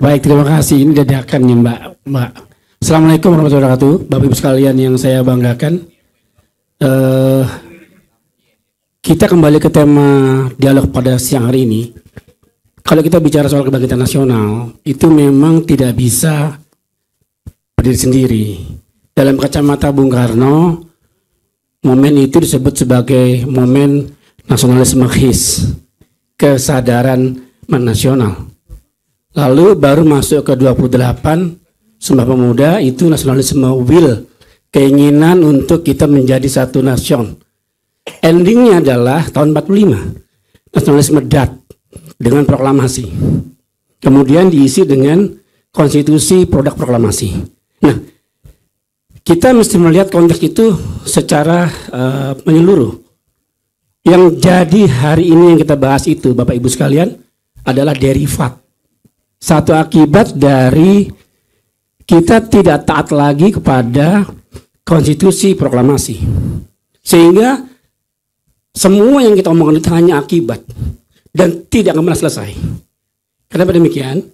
Baik, terima kasih. Ini dadakan ya Mbak. Assalamualaikum warahmatullahi wabarakatuh. Bapak Ibu sekalian yang saya banggakan. Kita kembali ke tema dialog pada siang hari ini. Kalau kita bicara soal kebangkitan nasional, itu memang tidak bisa berdiri sendiri. Dalam kacamata Bung Karno, momen itu disebut sebagai momen nasionalisme his, kesadaran nasional. Lalu baru masuk ke 28 Sumpah Pemuda, itu nasionalisme will, keinginan untuk kita menjadi satu nation. Endingnya adalah tahun 45, nasionalisme dat dengan proklamasi. Kemudian diisi dengan konstitusi produk proklamasi. Nah, kita mesti melihat konteks itu secara menyeluruh. Yang jadi hari ini yang kita bahas itu, Bapak Ibu sekalian, adalah derivat. Satu akibat dari kita tidak taat lagi kepada konstitusi proklamasi. Sehingga semua yang kita omongkan itu hanya akibat dan tidak akan pernah selesai. Kenapa demikian?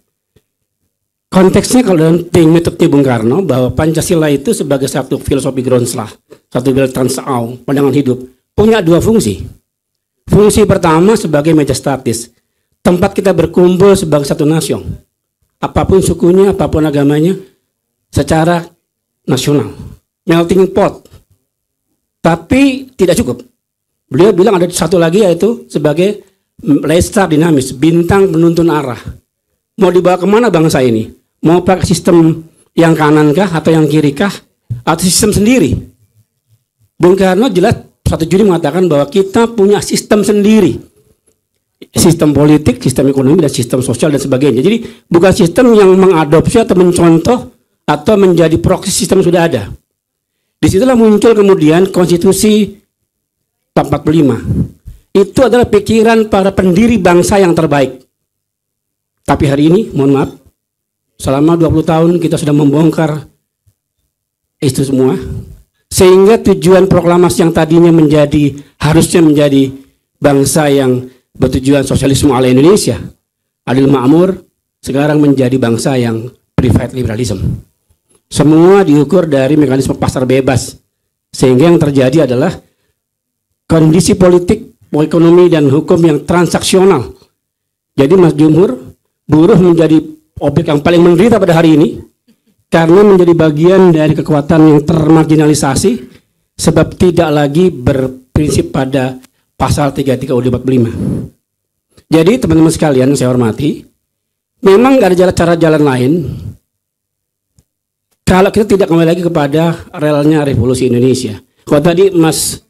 Konteksnya kalau dalam metode Bung Karno bahwa Pancasila itu sebagai satu filosofi Grundslag, satu Weltanschauung, pandangan hidup, punya dua fungsi. Fungsi pertama sebagai meja statis, tempat kita berkumpul sebagai satu nasion, apapun sukunya, apapun agamanya, secara nasional, melting pot. Tapi tidak cukup. Beliau bilang ada satu lagi yaitu sebagai lestar dinamis, bintang penuntun arah. Mau dibawa kemana bangsa ini? Mau pakai sistem yang kanan kah atau yang kiri kah? Atau sistem sendiri? Bung Karno jelas 1 Juni mengatakan bahwa kita punya sistem sendiri. Sistem politik, sistem ekonomi, dan sistem sosial dan sebagainya. Jadi bukan sistem yang mengadopsi atau mencontoh atau menjadi proksi sistem sudah ada. Disitulah muncul kemudian konstitusi 45. Itu adalah pikiran para pendiri bangsa yang terbaik. Tapi hari ini, mohon maaf, selama 20 tahun kita sudah membongkar itu semua. Sehingga tujuan proklamasi yang tadinya harusnya menjadi bangsa yang bertujuan sosialisme ala Indonesia, adil makmur, sekarang menjadi bangsa yang private liberalism. Semua diukur dari mekanisme pasar bebas. Sehingga yang terjadi adalah kondisi politik, ekonomi, dan hukum yang transaksional. Jadi Mas Jumhur, buruh menjadi objek yang paling menderita pada hari ini karena menjadi bagian dari kekuatan yang termarginalisasi sebab tidak lagi berprinsip pada pasal 33 UUD 45. Jadi teman-teman sekalian saya hormati, memang nggak ada cara jalan lain kalau kita tidak kembali lagi kepada relnya revolusi Indonesia. Kalau tadi Mas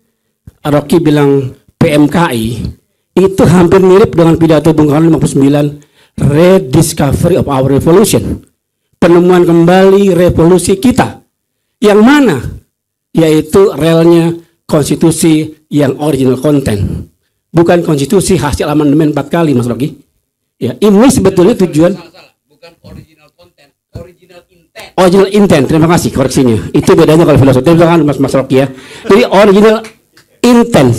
Rocky bilang PMKI, itu hampir mirip dengan pidato Bung Karno 59, rediscovery of our revolution. Penemuan kembali revolusi kita. Yang mana? Yaitu relnya konstitusi yang original content. Bukan konstitusi hasil amandemen 4 kali, Mas Rocky. Ya, ini sebetulnya tujuan. Bukan original content, original intent. Original intent, terima kasih koreksinya. Itu bedanya kalau filosofi. Terima kasih Mas Rocky ya. Jadi original intent.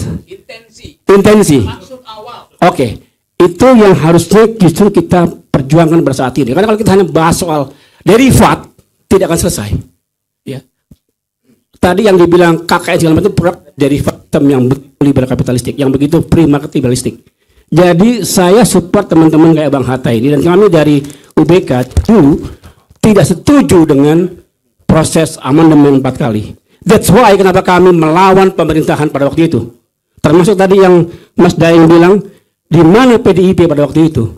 Intensi. Maksud awal. Oke. Itu yang harusnya justru kita perjuangkan pada saat ini. Karena kalau kita hanya bahas soal derivat, tidak akan selesai. Ya. Tadi yang dibilang KKN segala macam produk derivat yang liberal kapitalistik, yang begitu free market liberalistik. Jadi saya support teman-teman kayak Bang Hatta ini, dan kami dari UBK dulu tidak setuju dengan proses amandemen 4 kali. That's why kenapa kami melawan pemerintahan pada waktu itu. Termasuk tadi yang Mas Daeng bilang, di mana PDIP pada waktu itu?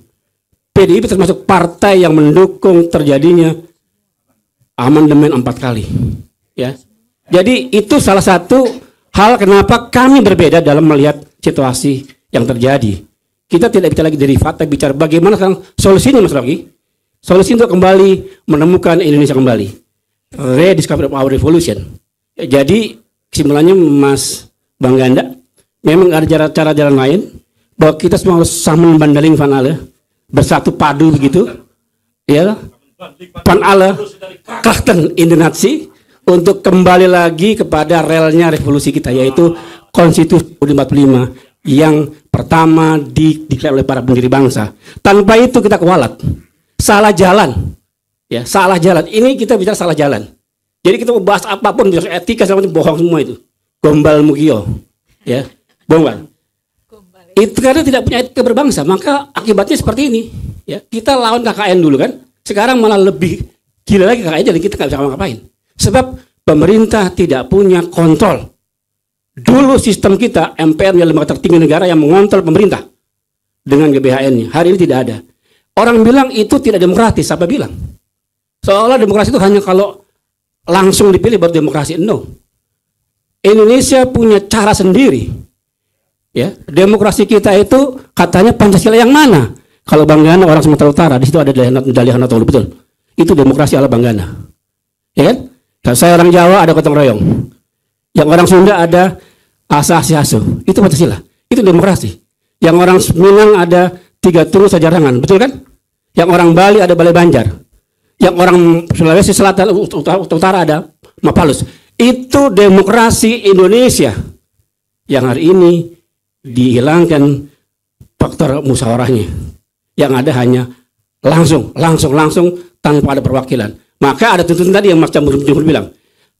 PDIP termasuk partai yang mendukung terjadinya amandemen 4 kali. Ya. Jadi itu salah satu hal kenapa kami berbeda dalam melihat situasi yang terjadi. Kita tidak bicara lagi derivat, tapi bicara bagaimana sekarang solusinya, Mas Rocky. Solusi untuk kembali menemukan Indonesia kembali. Rediscovery of our revolution. Ya, jadi kesimpulannya Mas Bang Ganda, memang ada cara jalan lain, bahwa kita semua harus samen bandaling van alle, bersatu padu begitu, ya, van alle krachten in de natie, untuk kembali lagi kepada relnya revolusi kita, yaitu konstitusi 45 yang pertama dideklarasi oleh para pendiri bangsa. Tanpa itu kita kualat. salah jalan. Ya, salah jalan. Ini kita bicara salah jalan. Jadi kita mau bahas apapun, bicara etika sama bohong semua itu. Gombal mugio. Ya, gombal. Itu karena tidak punya etika berbangsa, maka akibatnya seperti ini. Ya, kita lawan KKN dulu kan. Sekarang malah lebih gila lagi KKN, jadi kita nggak bisa ngapain. Sebab pemerintah tidak punya kontrol. Dulu sistem kita MPR adalah lembaga tertinggi negara yang mengontrol pemerintah dengan GBHN-nya. Hari ini tidak ada. Orang bilang itu tidak demokratis. Siapa bilang? Seolah demokrasi itu hanya kalau langsung dipilih baru demokrasi. No. Indonesia punya cara sendiri. Ya, demokrasi kita itu katanya Pancasila yang mana? Kalau Banggana orang Sumatera Utara, di situ ada medali Hanotolu, betul. Itu demokrasi ala Banggana. Ya kan? Kalau saya orang Jawa ada gotong royong. Yang orang Sunda ada asa asiaso. Itu Pancasila. Itu demokrasi. Yang orang Minang ada 3 turu sajarangan, betul kan? Yang orang Bali ada Balai Banjar. Yang orang Sulawesi Selatan Utara ada Mapalus. Itu demokrasi Indonesia. Yang hari ini dihilangkan faktor musyawarahnya. Yang ada hanya langsung tanpa ada perwakilan. Maka ada tuntutan tadi yang Mas Jumhur bilang,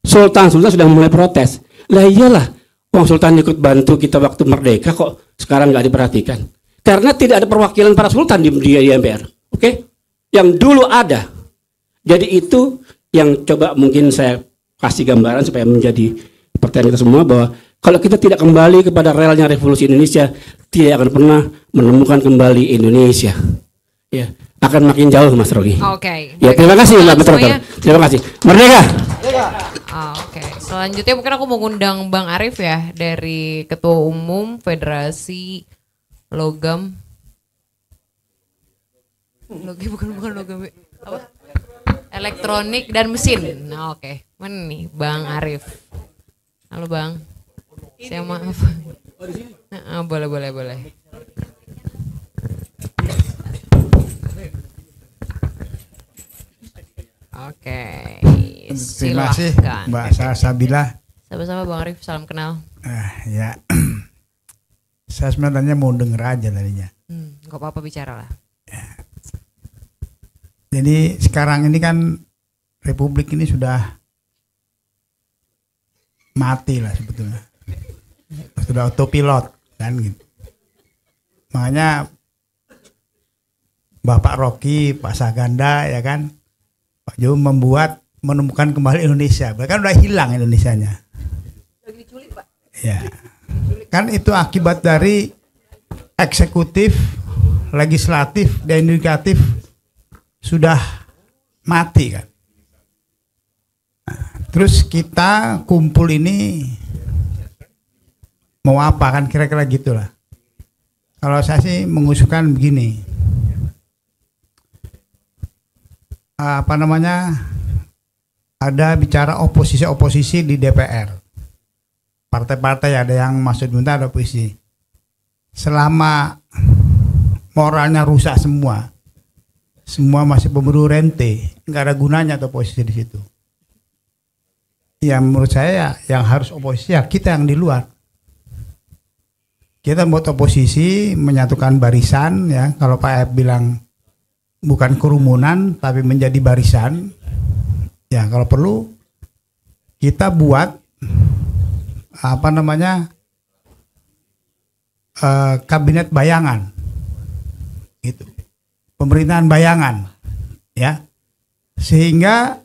Sultan sudah mulai protes. Lah iyalah, Wong Sultan ikut bantu kita waktu merdeka kok sekarang nggak diperhatikan. Karena tidak ada perwakilan para sultan di MPR. Oke? Yang dulu ada. Jadi itu yang coba mungkin saya kasih gambaran supaya menjadi pertanyaan kita semua, bahwa kalau kita tidak kembali kepada relnya revolusi Indonesia, tidak akan pernah menemukan kembali Indonesia. Ya, akan makin jauh, Mas Rogi. Oke. Ya, terima kasih, Mbak Betul. Terima kasih. Merdeka. Oke. Selanjutnya mungkin aku mengundang Bang Arif ya, dari Ketua Umum Federasi Logam. Bukan logam. Apa? Elektronik dan mesin. Nah, oke. Mana nih Bang Arif? Halo Bang. Saya maaf. Boleh. Oke. Terima kasih Mbak Salsabila. Sama-sama Bang Arif, salam kenal. Ya. Saya sebenarnya mau denger aja tadinya. Gak apa-apa, bicara lah. Ya. Jadi sekarang ini kan Republik ini sudah mati lah sebetulnya. Sudah autopilot kan gitu. Makanya Bapak Rocky, Pak Saganda ya kan, Pak Jo menemukan kembali Indonesia. Bahkan udah hilang Indonesianya. Lagi diculik, Pak. Ya. Kan itu akibat dari eksekutif, legislatif, dan yudikatif sudah mati kan. Nah, terus kita kumpul ini mau apa kan, kira-kira gitulah. Kalau saya sih mengusulkan begini, ada bicara oposisi di DPR, partai-partai ada yang maksud minta ada oposisi. Selama moralnya rusak semua masih pemburu rente, nggak ada gunanya atau oposisi di situ. Ya menurut saya yang harus oposisi ya kita yang di luar. Kita buat oposisi, menyatukan barisan ya. Kalau Pak F bilang bukan kerumunan tapi menjadi barisan. Ya kalau perlu kita buat kabinet bayangan. Gitu. Pemerintahan bayangan. Ya. Sehingga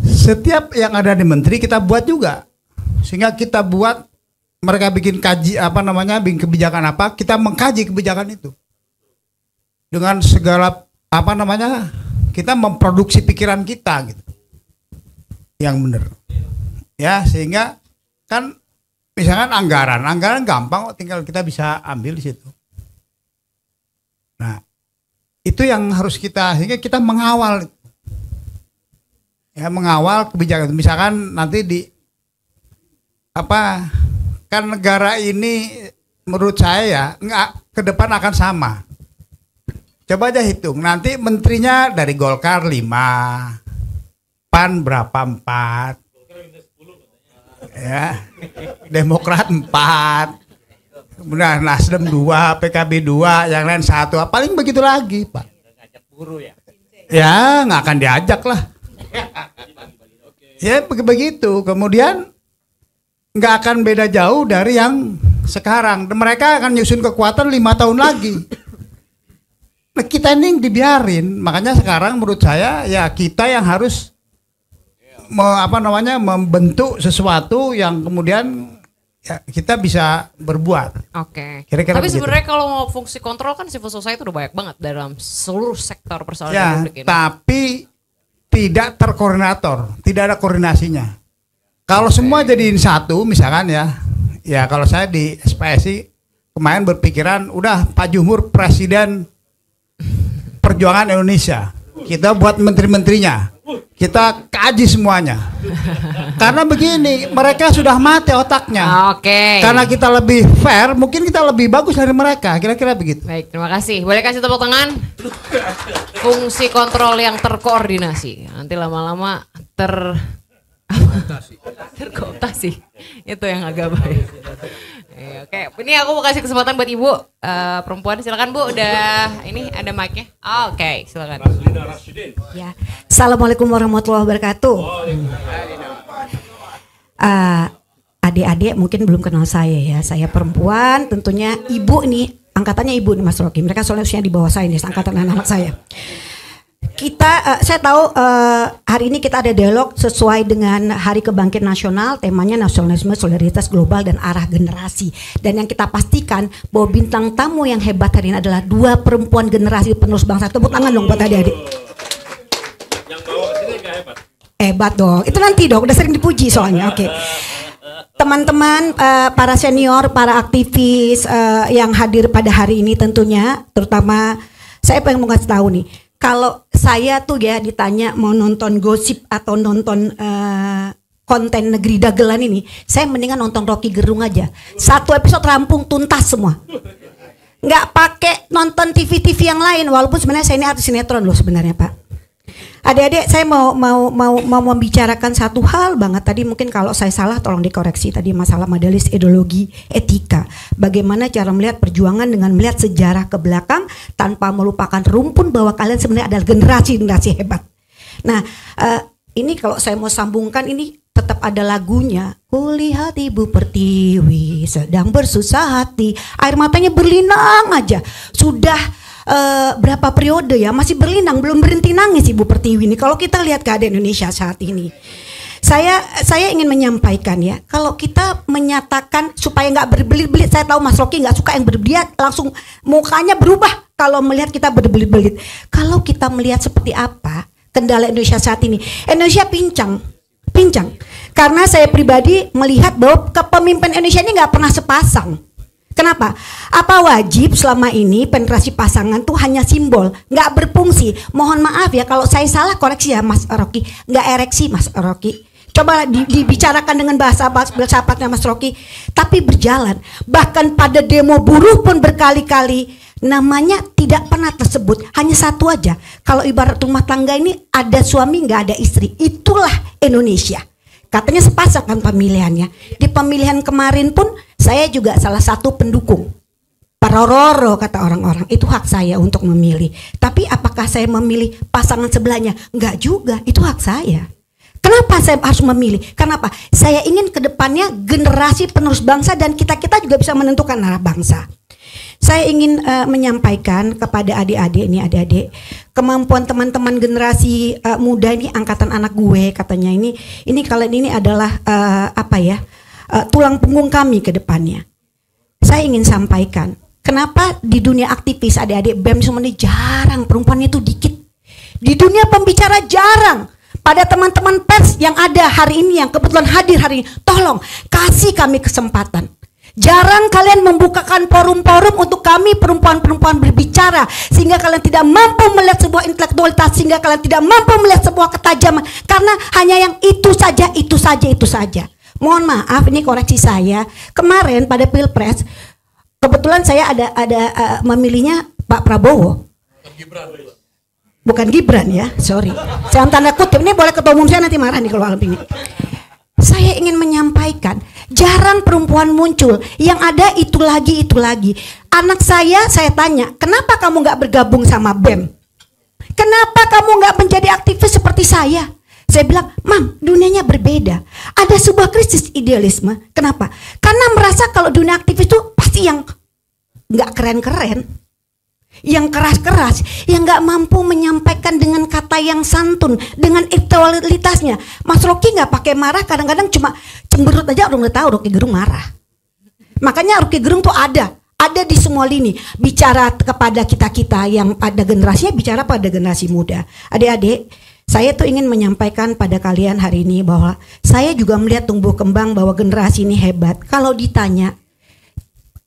setiap yang ada di menteri kita buat juga. Sehingga kita buat, mereka bikin bikin kebijakan apa, kita mengkaji kebijakan itu dengan segala kita memproduksi pikiran kita gitu yang benar ya, sehingga kan misalkan anggaran gampang, tinggal kita bisa ambil di situ. Nah itu yang harus sehingga kita mengawal kebijakan. Misalkan nanti kan negara ini menurut saya ke depan akan sama. Coba aja hitung, nanti menterinya dari Golkar 5, PAN berapa 4, ya, Demokrat 4, kemudian Nasdem 2, PKB 2, yang lain 1, paling begitu lagi Pak. Ya nggak akan diajak lah. Ya begitu. Kemudian nggak akan beda jauh dari yang sekarang. Mereka akan nyusun kekuatan 5 tahun lagi. Nah, kita ini dibiarin. Makanya sekarang menurut saya ya kita yang harus membentuk sesuatu yang kemudian ya, kita bisa berbuat. Oke. Kira-kira Tapi begitu. sebenarnya kalau mau fungsi kontrol kan civil society udah banyak banget dalam seluruh sektor persoalan Ya, Republik ini. tapi tidak terkoordinator, tidak ada koordinasinya. Kalau semua jadiin satu, misalkan ya kalau saya di SPSI kemarin berpikiran, udah Pak Jumhur Presiden Perjuangan Indonesia, kita buat menteri-menterinya, kita kaji semuanya. Karena begini, mereka sudah mati otaknya. Oke. Karena kita lebih fair, mungkin kita lebih bagus dari mereka, kira-kira begitu. Baik, terima kasih. Boleh kasih tepuk tangan? Fungsi kontrol yang terkoordinasi. Nanti lama-lama terkooptasi. Itu yang agak baik. Oke, ini aku mau kasih kesempatan buat Ibu perempuan, silakan Bu. Udah ini ada mic-nya. Oke, silakan. Ya, Assalamualaikum warahmatullahi wabarakatuh. Adik-adik mungkin belum kenal saya ya. Saya perempuan, tentunya Ibu nih, angkatannya Ibu nih Mas Rocky. Mereka soalnya di bawah saya nih, angkatan anak saya. Saya tahu hari ini kita ada dialog sesuai dengan Hari Kebangkitan Nasional, temanya nasionalisme, solidaritas global dan arah generasi. Dan yang kita pastikan bahwa bintang tamu yang hebat hari ini adalah 2 perempuan generasi penerus bangsa. Tepuk tangan dong buat adik-adik. Yang bawa kesini nggak hebat? Hebat dong. Itu nanti dong, udah sering dipuji soalnya. Oke. Teman-teman, para senior, para aktivis yang hadir pada hari ini tentunya, terutama saya pengen mau kasih tahu nih. Kalau saya tuh ya ditanya mau nonton gosip atau nonton konten negeri dagelan ini, saya mendingan nonton Rocky Gerung aja. 1 episode rampung tuntas semua. Nggak pakai nonton TV-TV yang lain, walaupun sebenarnya saya ini artis sinetron loh sebenarnya Pak. Adik-adik, saya mau membicarakan satu hal banget. Tadi mungkin kalau saya salah tolong dikoreksi. Tadi masalah modelis ideologi etika. Bagaimana cara melihat perjuangan dengan melihat sejarah ke belakang tanpa melupakan rumpun bahwa kalian sebenarnya adalah generasi hebat. Nah, ini kalau saya mau sambungkan ini tetap ada lagunya. Kulihat Ibu Pertiwi sedang bersusah hati, air matanya berlinang aja. Sudah berapa periode ya masih berlinang, belum berhenti nangis Ibu Pertiwi ini. Kalau kita lihat keadaan Indonesia saat ini, saya ingin menyampaikan ya, kalau kita menyatakan supaya nggak berbelit-belit, saya tahu Mas Rocky nggak suka yang berbelit, langsung mukanya berubah kalau melihat kita berbelit-belit. Kalau kita melihat seperti apa kendala Indonesia saat ini, Indonesia pincang. Karena saya pribadi melihat bahwa kepemimpinan Indonesia ini nggak pernah sepasang. Kenapa? Apa wajib selama ini penetrasi pasangan tuh hanya simbol, nggak berfungsi? Mohon maaf ya kalau saya salah, koreksi ya Mas Rocky. Nggak ereksi Mas Rocky. Coba dibicarakan dengan bahasa filsafatnya Mas Rocky. Tapi berjalan. Bahkan pada demo buruh pun berkali-kali namanya tidak pernah tersebut. Hanya satu aja. Kalau ibarat rumah tangga ini ada suami nggak ada istri. Itulah Indonesia. Katanya sepasang kan pemilihannya. Di pemilihan kemarin pun saya juga salah satu pendukung. Parororo kata orang-orang, itu hak saya untuk memilih. Tapi apakah saya memilih pasangan sebelahnya? Enggak juga, itu hak saya. Kenapa saya harus memilih? Kenapa? Saya ingin ke depannya generasi penerus bangsa dan kita-kita juga bisa menentukan arah bangsa. Saya ingin menyampaikan kepada adik-adik ini, adik-adik, kemampuan teman-teman generasi muda ini, angkatan anak gue katanya ini kalian ini adalah tulang punggung kami ke depannya. Saya ingin sampaikan, kenapa di dunia aktivis adik-adik BEM semua ini jarang, perempuan itu dikit. Di dunia pembicara jarang. Pada teman-teman pers yang ada hari ini, yang kebetulan hadir hari ini, tolong kasih kami kesempatan. Jarang kalian membukakan forum-forum untuk kami perempuan-perempuan berbicara, sehingga kalian tidak mampu melihat sebuah intelektualitas, sehingga kalian tidak mampu melihat sebuah ketajaman, karena hanya yang itu saja. Mohon maaf, ini koreksi saya. Kemarin pada Pilpres, kebetulan saya ada memilihnya Pak Prabowo. Bukan Gibran ya, sorry. Saya tanda kutip, ini boleh ketua umum saya nanti marah nih kalau malam ini. Saya ingin menyampaikan, jarang perempuan muncul, yang ada itu lagi. Anak saya tanya, kenapa kamu nggak bergabung sama BEM? kenapa kamu nggak menjadi aktivis seperti saya? Saya bilang, Mam, dunianya berbeda. Ada sebuah krisis idealisme. Kenapa? Karena merasa kalau dunia aktivis itu pasti yang nggak keren-keren, yang keras-keras, yang nggak mampu menyampaikan dengan kata yang santun, dengan intelektualitasnya. Mas Rocky nggak pakai marah, kadang-kadang cuma cemberut aja orang udah tahu Rocky Gerung marah. Makanya Rocky Gerung tuh ada di semua lini, bicara kepada kita-kita yang pada generasinya, bicara pada generasi muda. Adik-adik, saya tuh ingin menyampaikan pada kalian hari ini bahwa saya juga melihat tumbuh kembang bahwa generasi ini hebat. Kalau ditanya,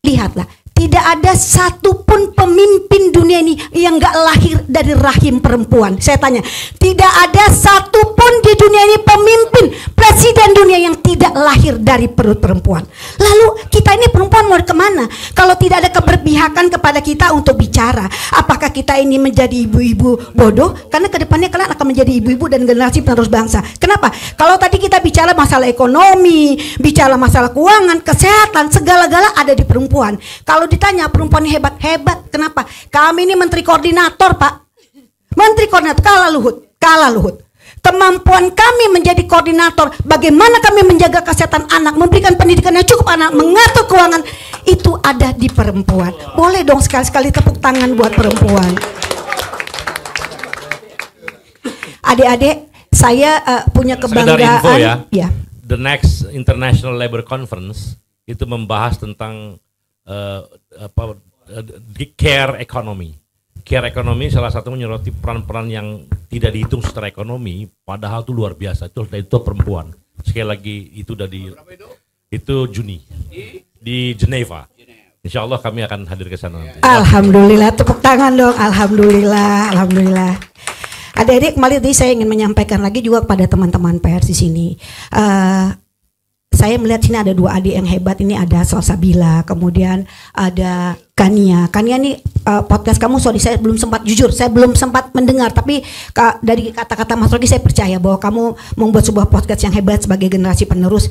lihatlah, tidak ada satupun pemimpin dunia ini yang gak lahir dari rahim perempuan. Saya tanya, tidak ada satupun di dunia ini pemimpin presiden dunia yang tidak lahir dari perut perempuan. Lalu kita ini perempuan mau kemana? Kalau tidak ada keberpihakan kepada kita untuk bicara, apakah kita ini menjadi ibu-ibu bodoh? Karena kedepannya kalian akan menjadi ibu-ibu dan generasi penerus bangsa. Kenapa? Kalau tadi kita bicara masalah ekonomi, bicara masalah keuangan, kesehatan, segala-gala ada di perempuan. Kalau ditanya perempuan hebat, kenapa? Kami ini menteri koordinator, Pak. Menteri koordinator, kalah Luhut. Kemampuan kami menjadi koordinator, bagaimana kami menjaga kesehatan anak, memberikan pendidikan yang cukup anak, mengatur keuangan, itu ada di perempuan. Boleh dong sekali-sekali tepuk tangan buat perempuan. Adik-adik, saya punya kebanggaan. Sekedar info ya. The next International Labour Conference itu membahas tentang care economy. Care economy salah satu menyoroti peran-peran yang tidak dihitung secara ekonomi, padahal itu luar biasa. Itu perempuan. Sekali lagi itu itu Juni di Geneva. Insya Allah kami akan hadir ke sana nanti. Alhamdulillah, tepuk tangan dong. Alhamdulillah. Adik-adik, kembali tadi saya ingin menyampaikan lagi juga kepada teman-teman pers di sini. Saya melihat sini ada dua adik yang hebat. Ini ada Salsabila, kemudian ada Kania. Kania ini podcast kamu, sorry saya belum sempat, jujur saya belum sempat mendengar. Tapi dari kata-kata Mas Rocky saya percaya bahwa kamu membuat sebuah podcast yang hebat sebagai generasi penerus.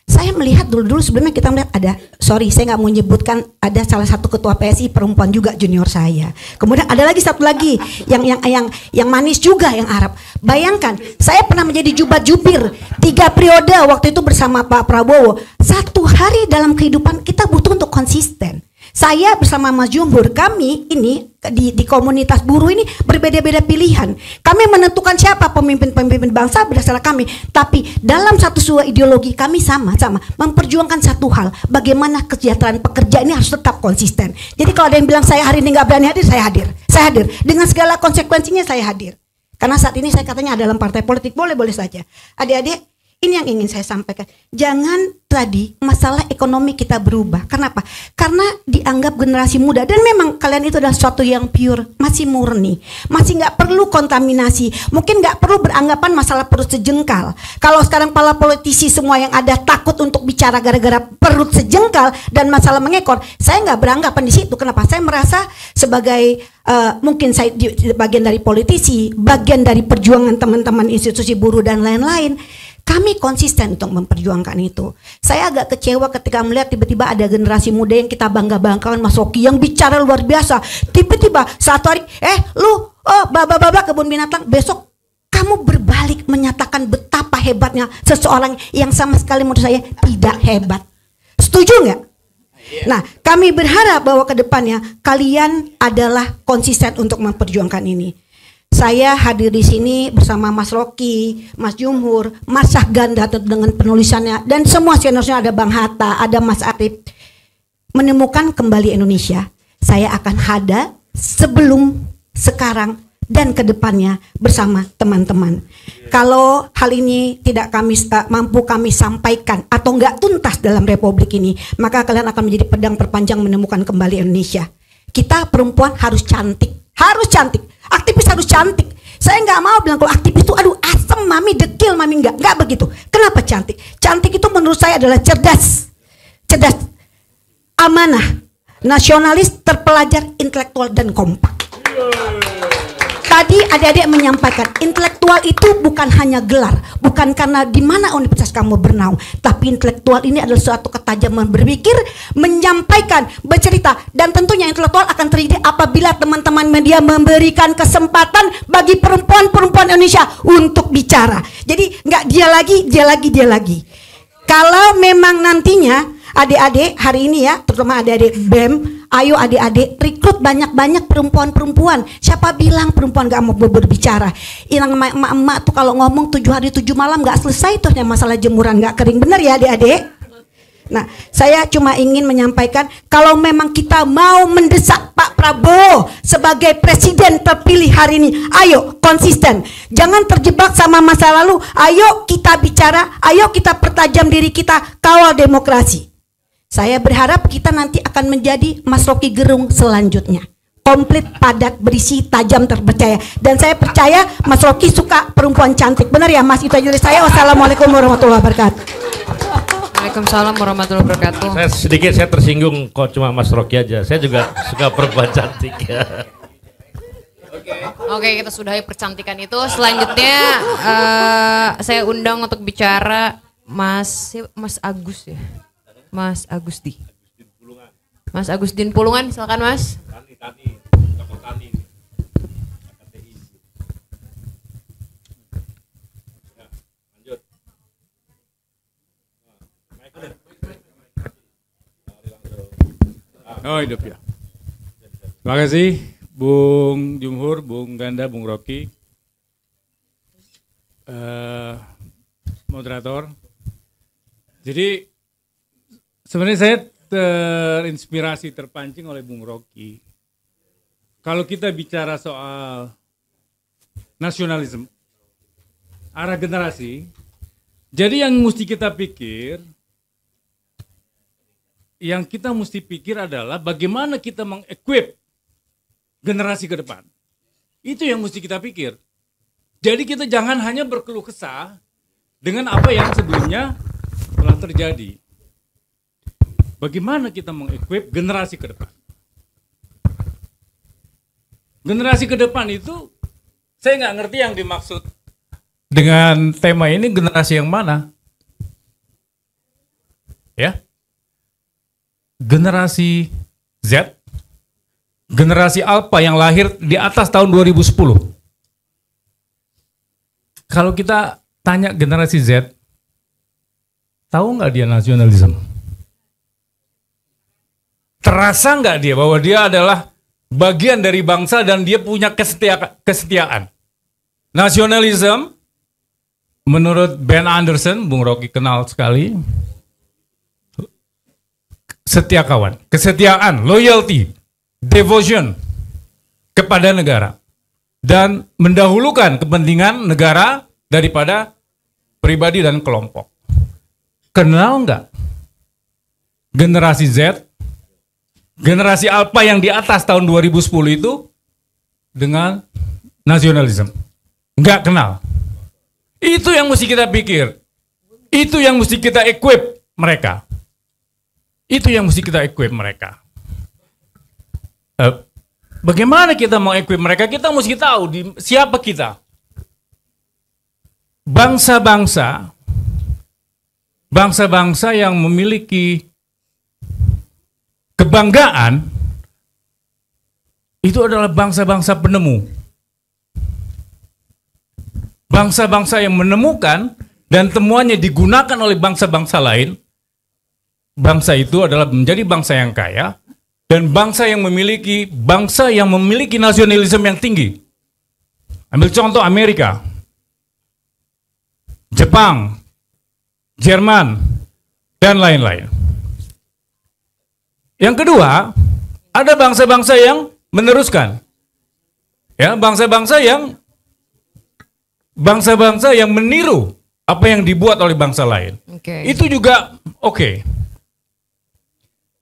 Saya melihat dulu sebelumnya kita melihat ada, sorry saya nggak mau menyebutkan, ada salah satu ketua PSI perempuan juga junior saya. Kemudian ada lagi satu lagi yang manis juga yang Arab. Bayangkan saya pernah menjadi jubat jubir 3 periode waktu itu bersama Pak Prabowo. Satu hari dalam kehidupan kita butuh untuk konsisten. Saya bersama Mas Jumhur, kami ini di komunitas buruh ini berbeda-beda pilihan. Kami menentukan siapa pemimpin-pemimpin bangsa berdasarkan kami. Tapi dalam satu ideologi kami sama-sama memperjuangkan satu hal. Bagaimana kesejahteraan pekerja ini harus tetap konsisten. Jadi kalau ada yang bilang saya hari ini nggak berani hadir, saya hadir. Saya hadir. Dengan segala konsekuensinya saya hadir. Karena saat ini saya katanya dalam partai politik, boleh-boleh saja. Adik-adik, ini yang ingin saya sampaikan. Jangan tadi masalah ekonomi kita berubah. Kenapa? Karena dianggap generasi muda, dan memang kalian itu adalah sesuatu yang pure, masih murni, masih nggak perlu kontaminasi, mungkin nggak perlu beranggapan masalah perut sejengkal. Kalau sekarang para politisi semua yang ada takut untuk bicara gara-gara perut sejengkal dan masalah mengekor, saya nggak beranggapan di situ. Kenapa? Saya merasa sebagai mungkin saya bagian dari politisi, bagian dari perjuangan teman-teman institusi buruh dan lain-lain. Kami konsisten untuk memperjuangkan itu. Saya agak kecewa ketika melihat tiba-tiba ada generasi muda yang kita bangga-banggakan, Mas Rocky yang bicara luar biasa. Tiba-tiba satu hari, baba kebun binatang, besok kamu berbalik menyatakan betapa hebatnya seseorang yang sama sekali menurut saya tidak hebat. Setuju nggak? Nah, kami berharap bahwa ke depannya kalian adalah konsisten untuk memperjuangkan ini. Saya hadir di sini bersama Mas Rocky, Mas Jumhur, Mas Syahgan dengan penulisannya, dan semua seniornya, ada Bang Hatta, ada Mas Arif. Menemukan kembali Indonesia. Saya akan ada sebelum, sekarang, dan kedepannya bersama teman-teman. Kalau hal ini tidak mampu kami sampaikan atau nggak tuntas dalam Republik ini, maka kalian akan menjadi pedang perpanjang menemukan kembali Indonesia. Kita perempuan harus cantik. Aktivis harus cantik. Saya nggak mau bilang kalau aktivis itu aduh asem, mami dekil, mami nggak begitu. Kenapa cantik? Cantik itu menurut saya adalah cerdas, amanah, nasionalis, terpelajar, intelektual, dan kompak. Tadi adik-adik menyampaikan intelektual itu bukan hanya gelar, bukan karena di mana universitas kamu bernaung, tapi intelektual ini adalah suatu ketajaman berpikir, menyampaikan, bercerita, dan tentunya intelektual akan terjadi apabila teman-teman media memberikan kesempatan bagi perempuan-perempuan Indonesia untuk bicara. Jadi nggak dia lagi. Kalau memang nantinya adik-adik hari ini ya, terutama adik-adik BEM, ayo adik-adik rekrut banyak-banyak perempuan-perempuan. Siapa bilang perempuan gak mau berbicara? Yang emak-emak tuh kalau ngomong 7 hari 7 malam gak selesai tuh yang masalah jemuran gak kering. Bener ya adik-adik? Nah, saya cuma ingin menyampaikan kalau memang kita mau mendesak Pak Prabowo sebagai presiden terpilih hari ini, ayo konsisten. Jangan terjebak sama masa lalu. Ayo kita bicara, ayo kita pertajam diri kita, kawal demokrasi. Saya berharap kita nanti akan menjadi Mas Rocky Gerung selanjutnya. Komplit, padat, berisi, tajam, terpercaya. Dan saya percaya Mas Rocky suka perempuan cantik. Benar ya Mas? Itu aja dari saya. Wassalamualaikum warahmatullahi wabarakatuh. Waalaikumsalam warahmatullahi wabarakatuh. Saya tersinggung kok cuma Mas Rocky aja. Saya juga suka perempuan cantik ya. Oke, kita sudahi percantikan itu. Selanjutnya saya undang untuk bicara Mas Agus ya. Mas Agusti. Mas Agustin Pulungan, silakan Mas. Tani, tokoh Tani. Lanjut. Oh, hidup ya. Terima kasih Bung Jumhur, Bung Ganda, Bung Rocky, moderator. Jadi sebenarnya saya terinspirasi, terpancing oleh Bung Rocky. Kalau kita bicara soal nasionalisme, arah generasi, jadi yang mesti kita pikir, adalah bagaimana kita mengequip generasi ke depan. Itu yang mesti kita pikir. Jadi kita jangan hanya berkeluh kesah dengan apa yang sebelumnya telah terjadi. Bagaimana kita mengequip generasi ke depan? Generasi ke depan itu, saya nggak ngerti yang dimaksud dengan tema ini generasi yang mana? Ya, generasi Z, generasi Alpha yang lahir di atas tahun 2010. Kalau kita tanya generasi Z, tahu nggak dia nasionalisme? Terasa nggak dia bahwa dia adalah bagian dari bangsa dan dia punya kesetiaan? Nasionalisme, menurut Ben Anderson, Bung Rocky kenal sekali, setia kawan, kesetiaan, loyalty, devotion kepada negara, dan mendahulukan kepentingan negara daripada pribadi dan kelompok. Kenal nggak generasi Z, generasi Alpha yang di atas tahun 2010 itu dengan nasionalisme? Nggak kenal. Itu yang mesti kita pikir. Itu yang mesti kita equip mereka. Itu yang mesti kita equip mereka. Bagaimana kita mau equip mereka? Kita mesti tahu siapa kita. Bangsa-bangsa yang memiliki kebanggaan itu adalah bangsa-bangsa penemu. Bangsa-bangsa yang menemukan dan temuannya digunakan oleh bangsa-bangsa lain. Bangsa itu adalah menjadi bangsa yang kaya dan bangsa yang memiliki nasionalisme yang tinggi. Ambil contoh Amerika, Jepang, Jerman, dan lain-lain. Yang kedua, ada bangsa-bangsa yang meneruskan. Ya, bangsa-bangsa yang meniru apa yang dibuat oleh bangsa lain. Okay. Itu juga oke.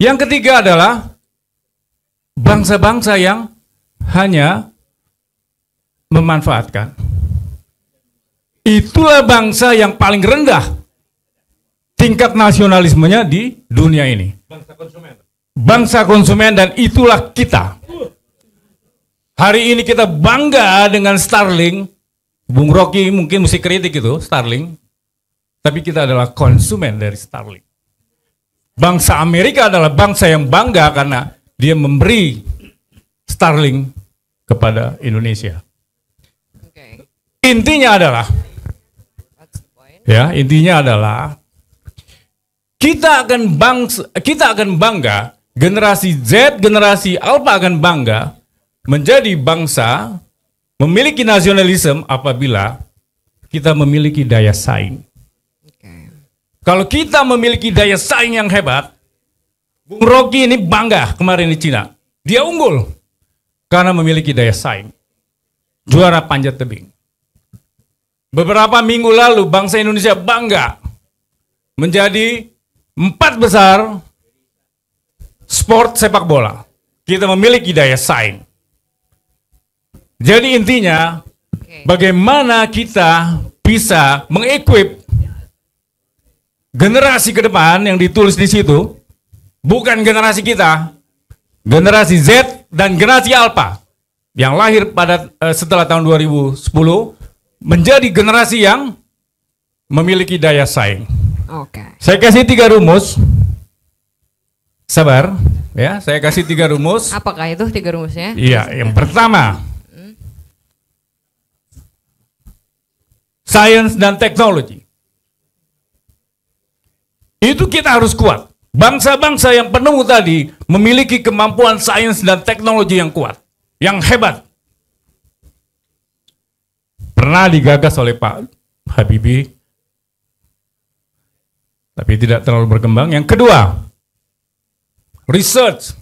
Yang ketiga adalah bangsa-bangsa yang hanya memanfaatkan. Itulah bangsa yang paling rendah tingkat nasionalismenya di dunia ini. Bangsa konsumen dan itulah kita. Hari ini kita bangga dengan Starlink. Bung Rocky mungkin mesti kritik itu Starlink. Tapi kita adalah konsumen dari Starlink. Bangsa Amerika adalah bangsa yang bangga karena dia memberi Starlink kepada Indonesia. Intinya adalah, kita akan bangga, generasi Z, generasi Alpha akan bangga menjadi bangsa memiliki nasionalisme apabila kita memiliki daya saing. Kalau kita memiliki daya saing yang hebat, Bung Rocky ini bangga kemarin di Cina. Dia unggul karena memiliki daya saing. Juara panjat tebing. Beberapa minggu lalu bangsa Indonesia bangga menjadi 4 besar sport sepak bola. Kita memiliki daya saing. Jadi intinya, bagaimana kita bisa mengequip generasi ke depan yang ditulis di situ, bukan generasi kita, generasi Z dan generasi Alpha yang lahir pada setelah tahun 2010 menjadi generasi yang memiliki daya saing. Saya kasih 3 rumus. Sabar, ya. Saya kasih 3 rumus. Apakah itu 3 rumusnya? Iya, yang pertama, sains dan teknologi. Itu kita harus kuat. Bangsa-bangsa yang penemu tadi memiliki kemampuan sains dan teknologi yang kuat, yang hebat. Pernah digagas oleh Pak Habibie, tapi tidak terlalu berkembang. Yang kedua, research.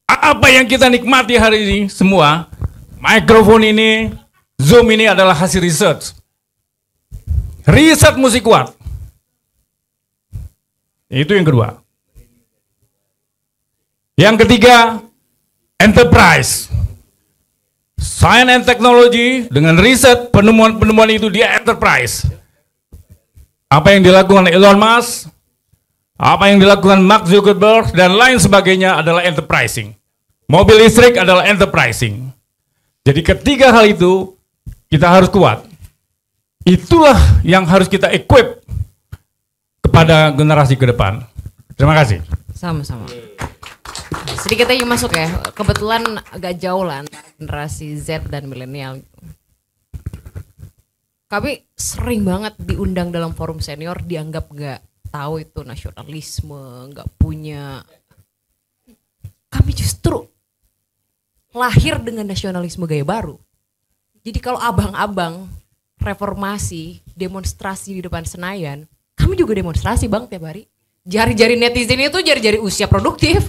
Apa yang kita nikmati hari ini semua, mikrofon ini, Zoom ini adalah hasil research. Riset mesti kuat. Itu yang kedua. Yang ketiga, enterprise. Science and technology dengan riset penemuan-penemuan itu dia enterprise. Apa yang dilakukan Elon Musk, apa yang dilakukan Mark Zuckerberg dan lain sebagainya adalah enterprising. Mobil listrik adalah enterprising. Jadi ketiga hal itu kita harus kuat. Itulah yang harus kita equip kepada generasi ke depan. Terima kasih. Sama-sama. Sedikit aja masuk ya. Kebetulan agak jauh lah antara generasi Z dan milenial. Kami sering banget diundang dalam forum senior, dianggap nggak tahu itu nasionalisme, nggak punya. Kami justru lahir dengan nasionalisme gaya baru. Jadi kalau abang-abang reformasi, demonstrasi di depan Senayan, kami juga demonstrasi bang tiap hari. Jari-jari netizen itu jari-jari usia produktif,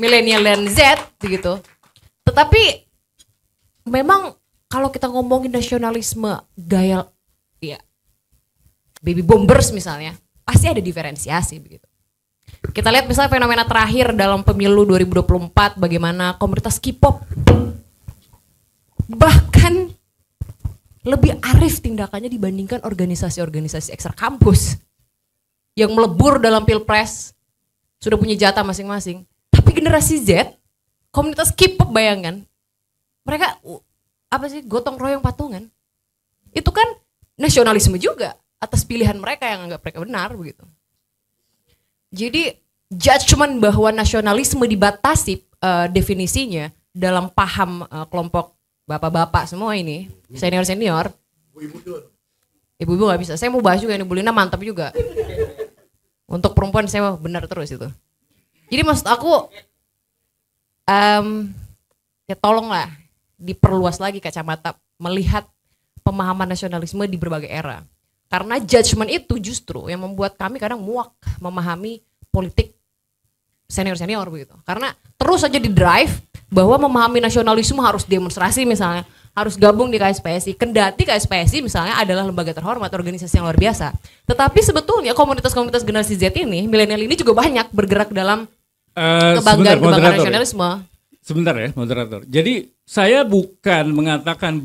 milenial dan Z begitu. Tetapi memang kalau kita ngomongin nasionalisme gaya ya baby boomers misalnya, pasti ada diferensiasi begitu. Kita lihat misalnya fenomena terakhir dalam pemilu 2024 bagaimana komunitas K-pop bahkan lebih arif tindakannya dibandingkan organisasi-organisasi ekstra kampus yang melebur dalam pilpres, sudah punya jatah masing-masing. Tapi generasi Z, komunitas K-pop bayangkan, mereka apa sih gotong royong patungan, itu kan nasionalisme juga atas pilihan mereka yang anggap mereka benar begitu. Jadi judgement bahwa nasionalisme dibatasi definisinya dalam paham kelompok bapak-bapak semua ini, senior-senior, ibu-ibu nggak bisa. Saya mau bahas juga ini, Bu Lina mantap juga. Untuk perempuan saya benar terus itu. Jadi maksud aku, ya tolonglah diperluas lagi kacamata melihat pemahaman nasionalisme di berbagai era. Karena judgement itu justru yang membuat kami kadang muak memahami politik senior-senior begitu. Karena terus saja di drive bahwa memahami nasionalisme harus demonstrasi misalnya, harus gabung di KSPSI. Kendati KSPSI misalnya adalah lembaga terhormat, organisasi yang luar biasa. Tetapi sebetulnya komunitas-komunitas generasi Z ini, milenial ini juga banyak bergerak dalam kebanggaan nasionalisme. Sebentar ya, moderator. Jadi saya bukan mengatakan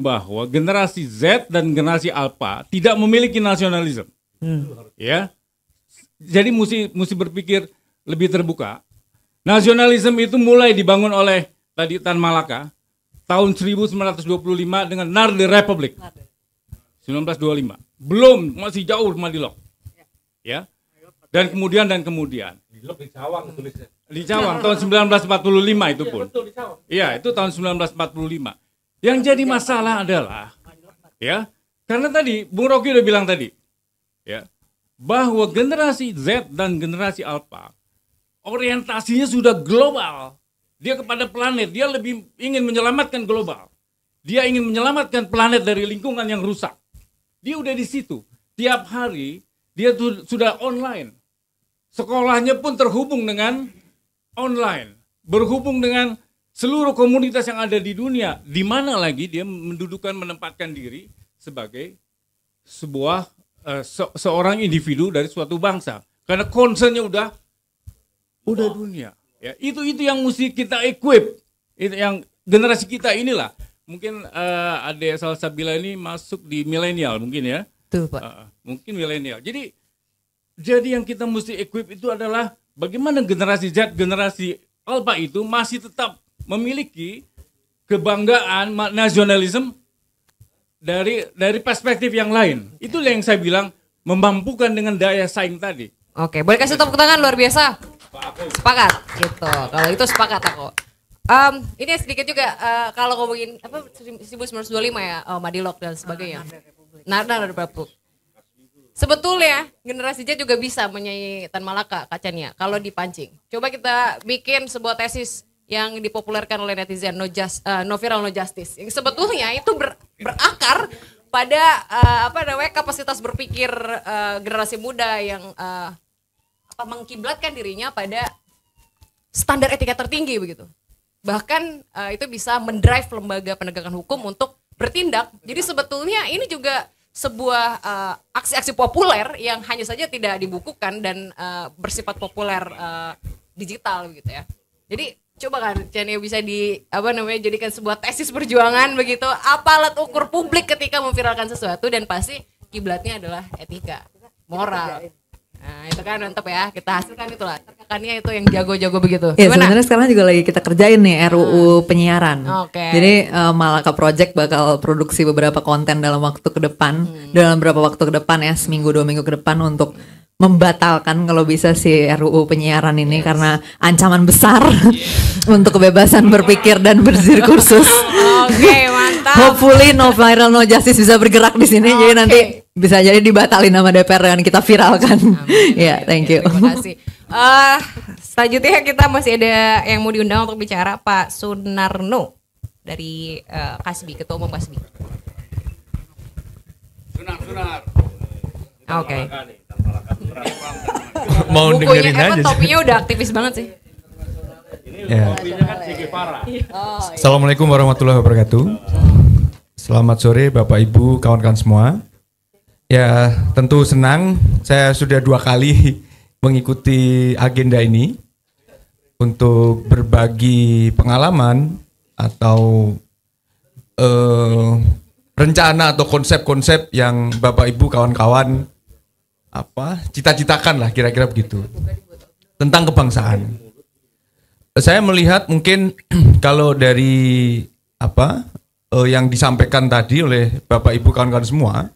bahwa generasi Z dan generasi Alpha tidak memiliki nasionalisme. Ya. Jadi mesti berpikir lebih terbuka. Nasionalisme itu mulai dibangun oleh tadi Tan Malaka tahun 1925 dengan Nardi Republic. 1925. Belum, masih jauh Madilog. Ya. Dan kemudian Di Cawang tulisnya. di Cawang tahun 1945 itu pun. Iya, itu tahun 1945. Yang jadi masalah adalah ya, karena tadi Bung Rocky udah bilang tadi ya, bahwa generasi Z dan generasi Alpha orientasinya sudah global. Dia kepada planet, dia lebih ingin menyelamatkan global. Dia ingin menyelamatkan planet dari lingkungan yang rusak. Dia udah di situ. Tiap hari dia sudah online. Sekolahnya pun terhubung dengan online. Berhubung dengan seluruh komunitas yang ada di dunia. Di mana lagi dia menempatkan diri sebagai sebuah seorang individu dari suatu bangsa. Karena concernnya udah dunia. Ya, itu yang mesti kita equip. Itu yang generasi kita inilah. Mungkin Ade Salsabila ini masuk di milenial mungkin ya. Tuh, Pak. Mungkin milenial. Jadi yang kita mesti equip itu adalah bagaimana generasi Z, generasi Alpha itu masih tetap memiliki kebanggaan nasionalisme dari perspektif yang lain. Itulah yang saya bilang memampukan dengan daya saing tadi. Oke, boleh kasih tepuk tangan luar biasa. Sepakat, gitu. Kalau itu sepakat aku. Ini sedikit juga kalau ngomongin apa 1925 ya, Madilog dan sebagainya. Narda Republik. Sebetulnya generasi Z juga bisa menyanyi Tan Malaka kacanya kalau dipancing. Coba kita bikin sebuah tesis yang dipopulerkan oleh netizen no viral no justice. Yang sebetulnya itu berakar pada kapasitas berpikir generasi muda yang mengkiblatkan dirinya pada standar etika tertinggi begitu. Bahkan itu bisa mendrive lembaga penegakan hukum untuk bertindak. Jadi sebetulnya ini juga sebuah aksi-aksi populer yang hanya saja tidak dibukukan dan bersifat populer digital begitu ya. Jadi coba kan Chania bisa jadikan sebuah tesis perjuangan begitu, apa alat ukur publik ketika memviralkan sesuatu, dan pasti kiblatnya adalah etika, moral. Nah itu kan mantap ya, kita hasilkan itulah rekannya itu yang jago-jago begitu. Ya sebenarnya sekarang juga lagi kita kerjain nih RUU penyiaran. Jadi Malaka Project bakal produksi beberapa konten dalam waktu ke depan, dalam beberapa waktu ke depan ya, seminggu 2 minggu ke depan untuk membatalkan kalau bisa si RUU penyiaran ini karena ancaman besar untuk kebebasan berpikir dan berdiskursus. Oke, mantap. Hopefully no viral no justice bisa bergerak di sini, jadi nanti bisa jadi dibatalin sama DPR dan kita viralkan. Ya, thank you. Terima kasih. Selanjutnya kita masih ada yang mau diundang untuk bicara, Pak Sunarno dari Kasbi, Ketua Umum Kasbi. Sunar. Oke. Mau dengerin aja. Topinya udah aktivis banget sih. Ya. Assalamualaikum warahmatullahi wabarakatuh. Selamat sore Bapak Ibu, kawan-kawan semua. Ya, tentu senang saya sudah 2 kali mengikuti agenda ini untuk berbagi pengalaman atau rencana atau konsep-konsep yang Bapak Ibu kawan-kawan cita-citakan lah, kira-kira begitu, tentang kebangsaan. Saya melihat mungkin kalau dari yang disampaikan tadi oleh Bapak Ibu kawan-kawan semua,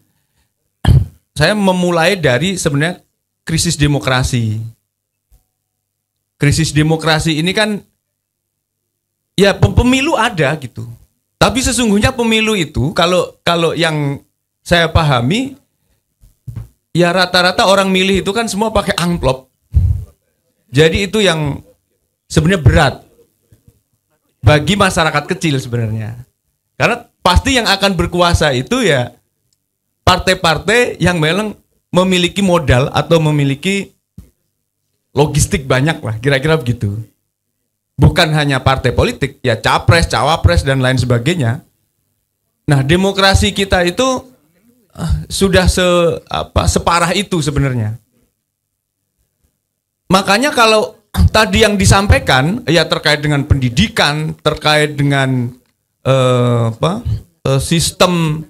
saya memulai dari sebenarnya krisis demokrasi. Krisis demokrasi ini kan ya pemilu ada gitu. Tapi sesungguhnya pemilu itu kalau yang saya pahami ya rata-rata orang milih itu kan semua pakai amplop. Jadi itu yang sebenarnya berat bagi masyarakat kecil sebenarnya. Karena pasti yang akan berkuasa itu ya partai-partai yang memang memiliki modal atau memiliki logistik banyak lah, kira-kira begitu. Bukan hanya partai politik, ya capres, cawapres dan lain sebagainya. Nah, demokrasi kita itu sudah separah itu sebenarnya. Makanya kalau tadi yang disampaikan ya terkait dengan pendidikan, terkait dengan sistem,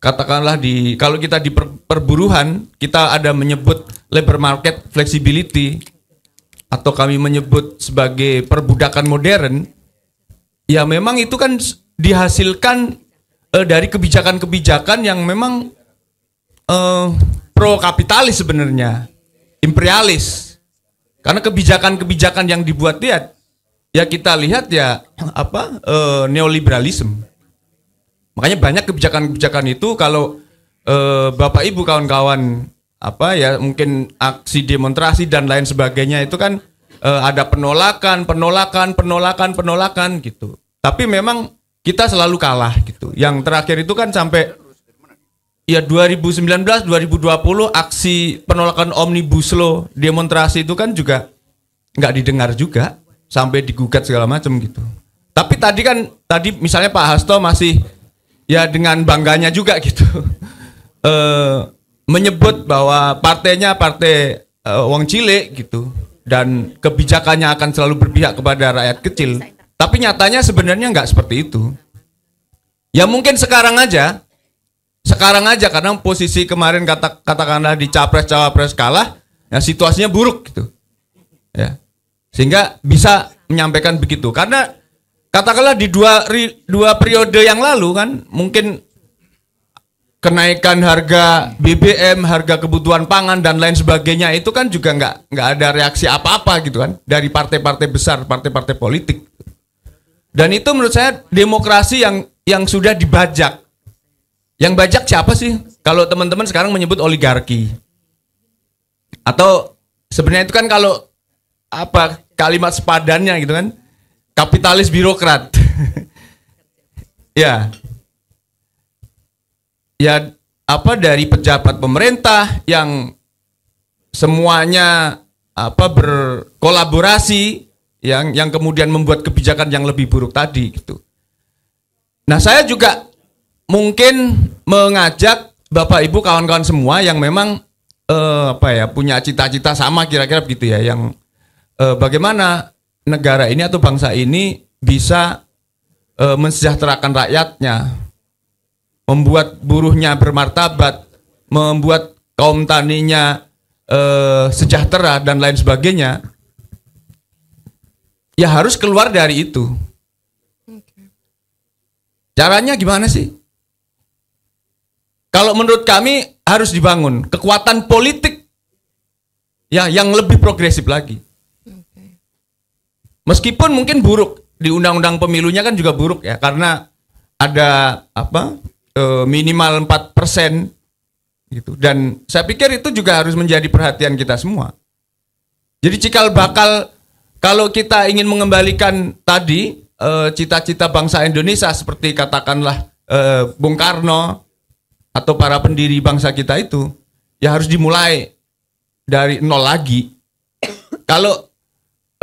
katakanlah kalau kita di perburuhan kita ada menyebut labor market flexibility atau kami menyebut sebagai perbudakan modern, ya memang itu kan dihasilkan dari kebijakan-kebijakan yang memang pro kapitalis sebenarnya, imperialis. Karena kebijakan-kebijakan yang dibuat dia, ya kita lihat ya neoliberalisme. Makanya banyak kebijakan-kebijakan itu kalau Bapak Ibu kawan-kawan mungkin aksi demonstrasi dan lain sebagainya itu kan ada penolakan gitu. Tapi memang kita selalu kalah gitu. Yang terakhir itu kan sampai ya 2019 2020 aksi penolakan Omnibus Law, demonstrasi itu kan juga nggak didengar juga sampai digugat segala macam gitu. Tapi tadi misalnya Pak Hasto masih ya dengan bangganya juga gitu. Menyebut bahwa partainya partai wong cilik gitu dan kebijakannya akan selalu berpihak kepada rakyat kecil. Tapi nyatanya sebenarnya nggak seperti itu. Ya mungkin sekarang aja karena posisi kemarin katakanlah di capres-cawapres kalah, ya situasinya buruk gitu. Ya. Sehingga bisa menyampaikan begitu. Karena katakanlah di dua periode yang lalu kan mungkin kenaikan harga BBM, harga kebutuhan pangan dan lain sebagainya itu kan juga nggak ada reaksi apa-apa gitu kan dari partai-partai besar, partai-partai politik. Dan itu menurut saya demokrasi yang sudah dibajak. Yang bajak siapa sih? Kalau teman-teman sekarang menyebut oligarki. Atau sebenarnya itu kan kalau kalimat sepadannya gitu kan, kapitalis birokrat. Ya. Ya dari pejabat pemerintah yang semuanya berkolaborasi yang kemudian membuat kebijakan yang lebih buruk tadi gitu. Nah, saya juga mungkin mengajak Bapak Ibu kawan-kawan semua yang memang punya cita-cita sama kira-kira begitu ya, yang bagaimana negara ini atau bangsa ini bisa mensejahterakan rakyatnya, membuat buruhnya bermartabat, membuat kaum taninya sejahtera dan lain sebagainya. Ya harus keluar dari itu. Caranya gimana sih? Kalau menurut kami harus dibangun kekuatan politik ya yang lebih progresif lagi. Meskipun mungkin buruk di undang-undang pemilunya kan juga buruk ya, karena ada minimal 4% gitu. Dan saya pikir itu juga harus menjadi perhatian kita semua. Jadi cikal bakal kalau kita ingin mengembalikan tadi cita-cita bangsa Indonesia seperti katakanlah Bung Karno atau para pendiri bangsa kita itu, ya harus dimulai dari nol lagi. Kalau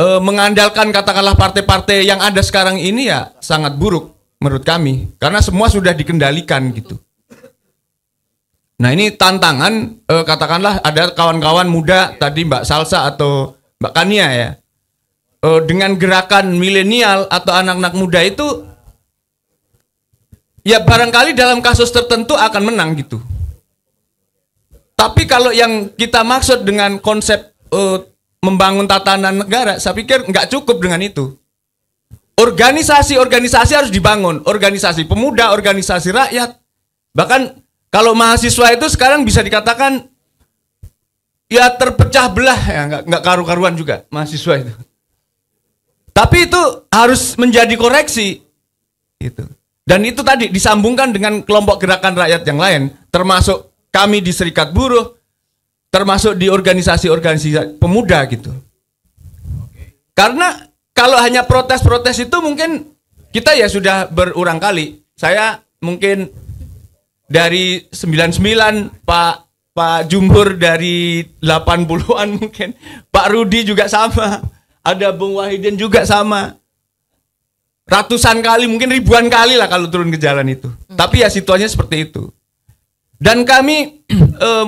mengandalkan katakanlah partai-partai yang ada sekarang ini ya sangat buruk menurut kami, karena semua sudah dikendalikan gitu. Nah ini tantangan, katakanlah ada kawan-kawan muda tadi Mbak Salsa atau Mbak Kania ya, dengan gerakan milenial atau anak-anak muda itu, ya barangkali dalam kasus tertentu akan menang gitu. Tapi kalau yang kita maksud dengan konsep membangun tatanan negara, saya pikir nggak cukup dengan itu. Organisasi-organisasi harus dibangun, organisasi pemuda, organisasi rakyat. Bahkan kalau mahasiswa itu sekarang bisa dikatakan ya terpecah belah, ya nggak karu-karuan juga mahasiswa itu. Tapi itu harus menjadi koreksi, gitu. Dan itu tadi disambungkan dengan kelompok gerakan rakyat yang lain, termasuk kami di Serikat Buruh, termasuk di organisasi-organisasi pemuda gitu. Karena kalau hanya protes-protes itu mungkin kita ya sudah berulang kali. Saya mungkin dari 99, Pak Jumhur dari 80-an mungkin, Pak Rudi juga sama, ada Bung Wahidin juga sama. Ratusan kali, mungkin ribuan kali lah kalau turun ke jalan itu. Tapi ya situasinya seperti itu. Dan kami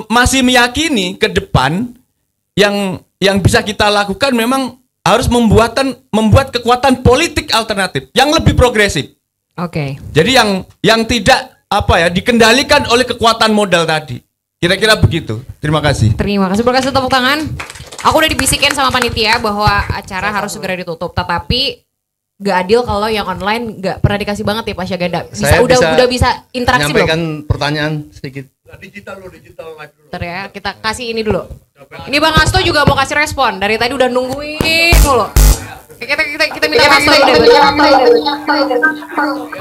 masih meyakini ke depan yang bisa kita lakukan memang harus membuat kekuatan politik alternatif yang lebih progresif. Oke. Jadi yang tidak dikendalikan oleh kekuatan modal tadi. Kira-kira begitu. Terima kasih. Terima kasih. Berkasih tepuk tangan. Aku udah dibisikin sama panitia bahwa acara harus segera ditutup, tetapi gak adil kalau yang online gak pernah dikasih banget ya Pak Syaganda. Udah bisa interaksi belum? Menyampaikan pertanyaan sedikit. Digital live dulu. Bentar ya, kita kasih ini dulu. Ini Bang Hasto juga mau kasih respon. Dari tadi udah nungguin mulu. Kita minta Pak Hasto deh.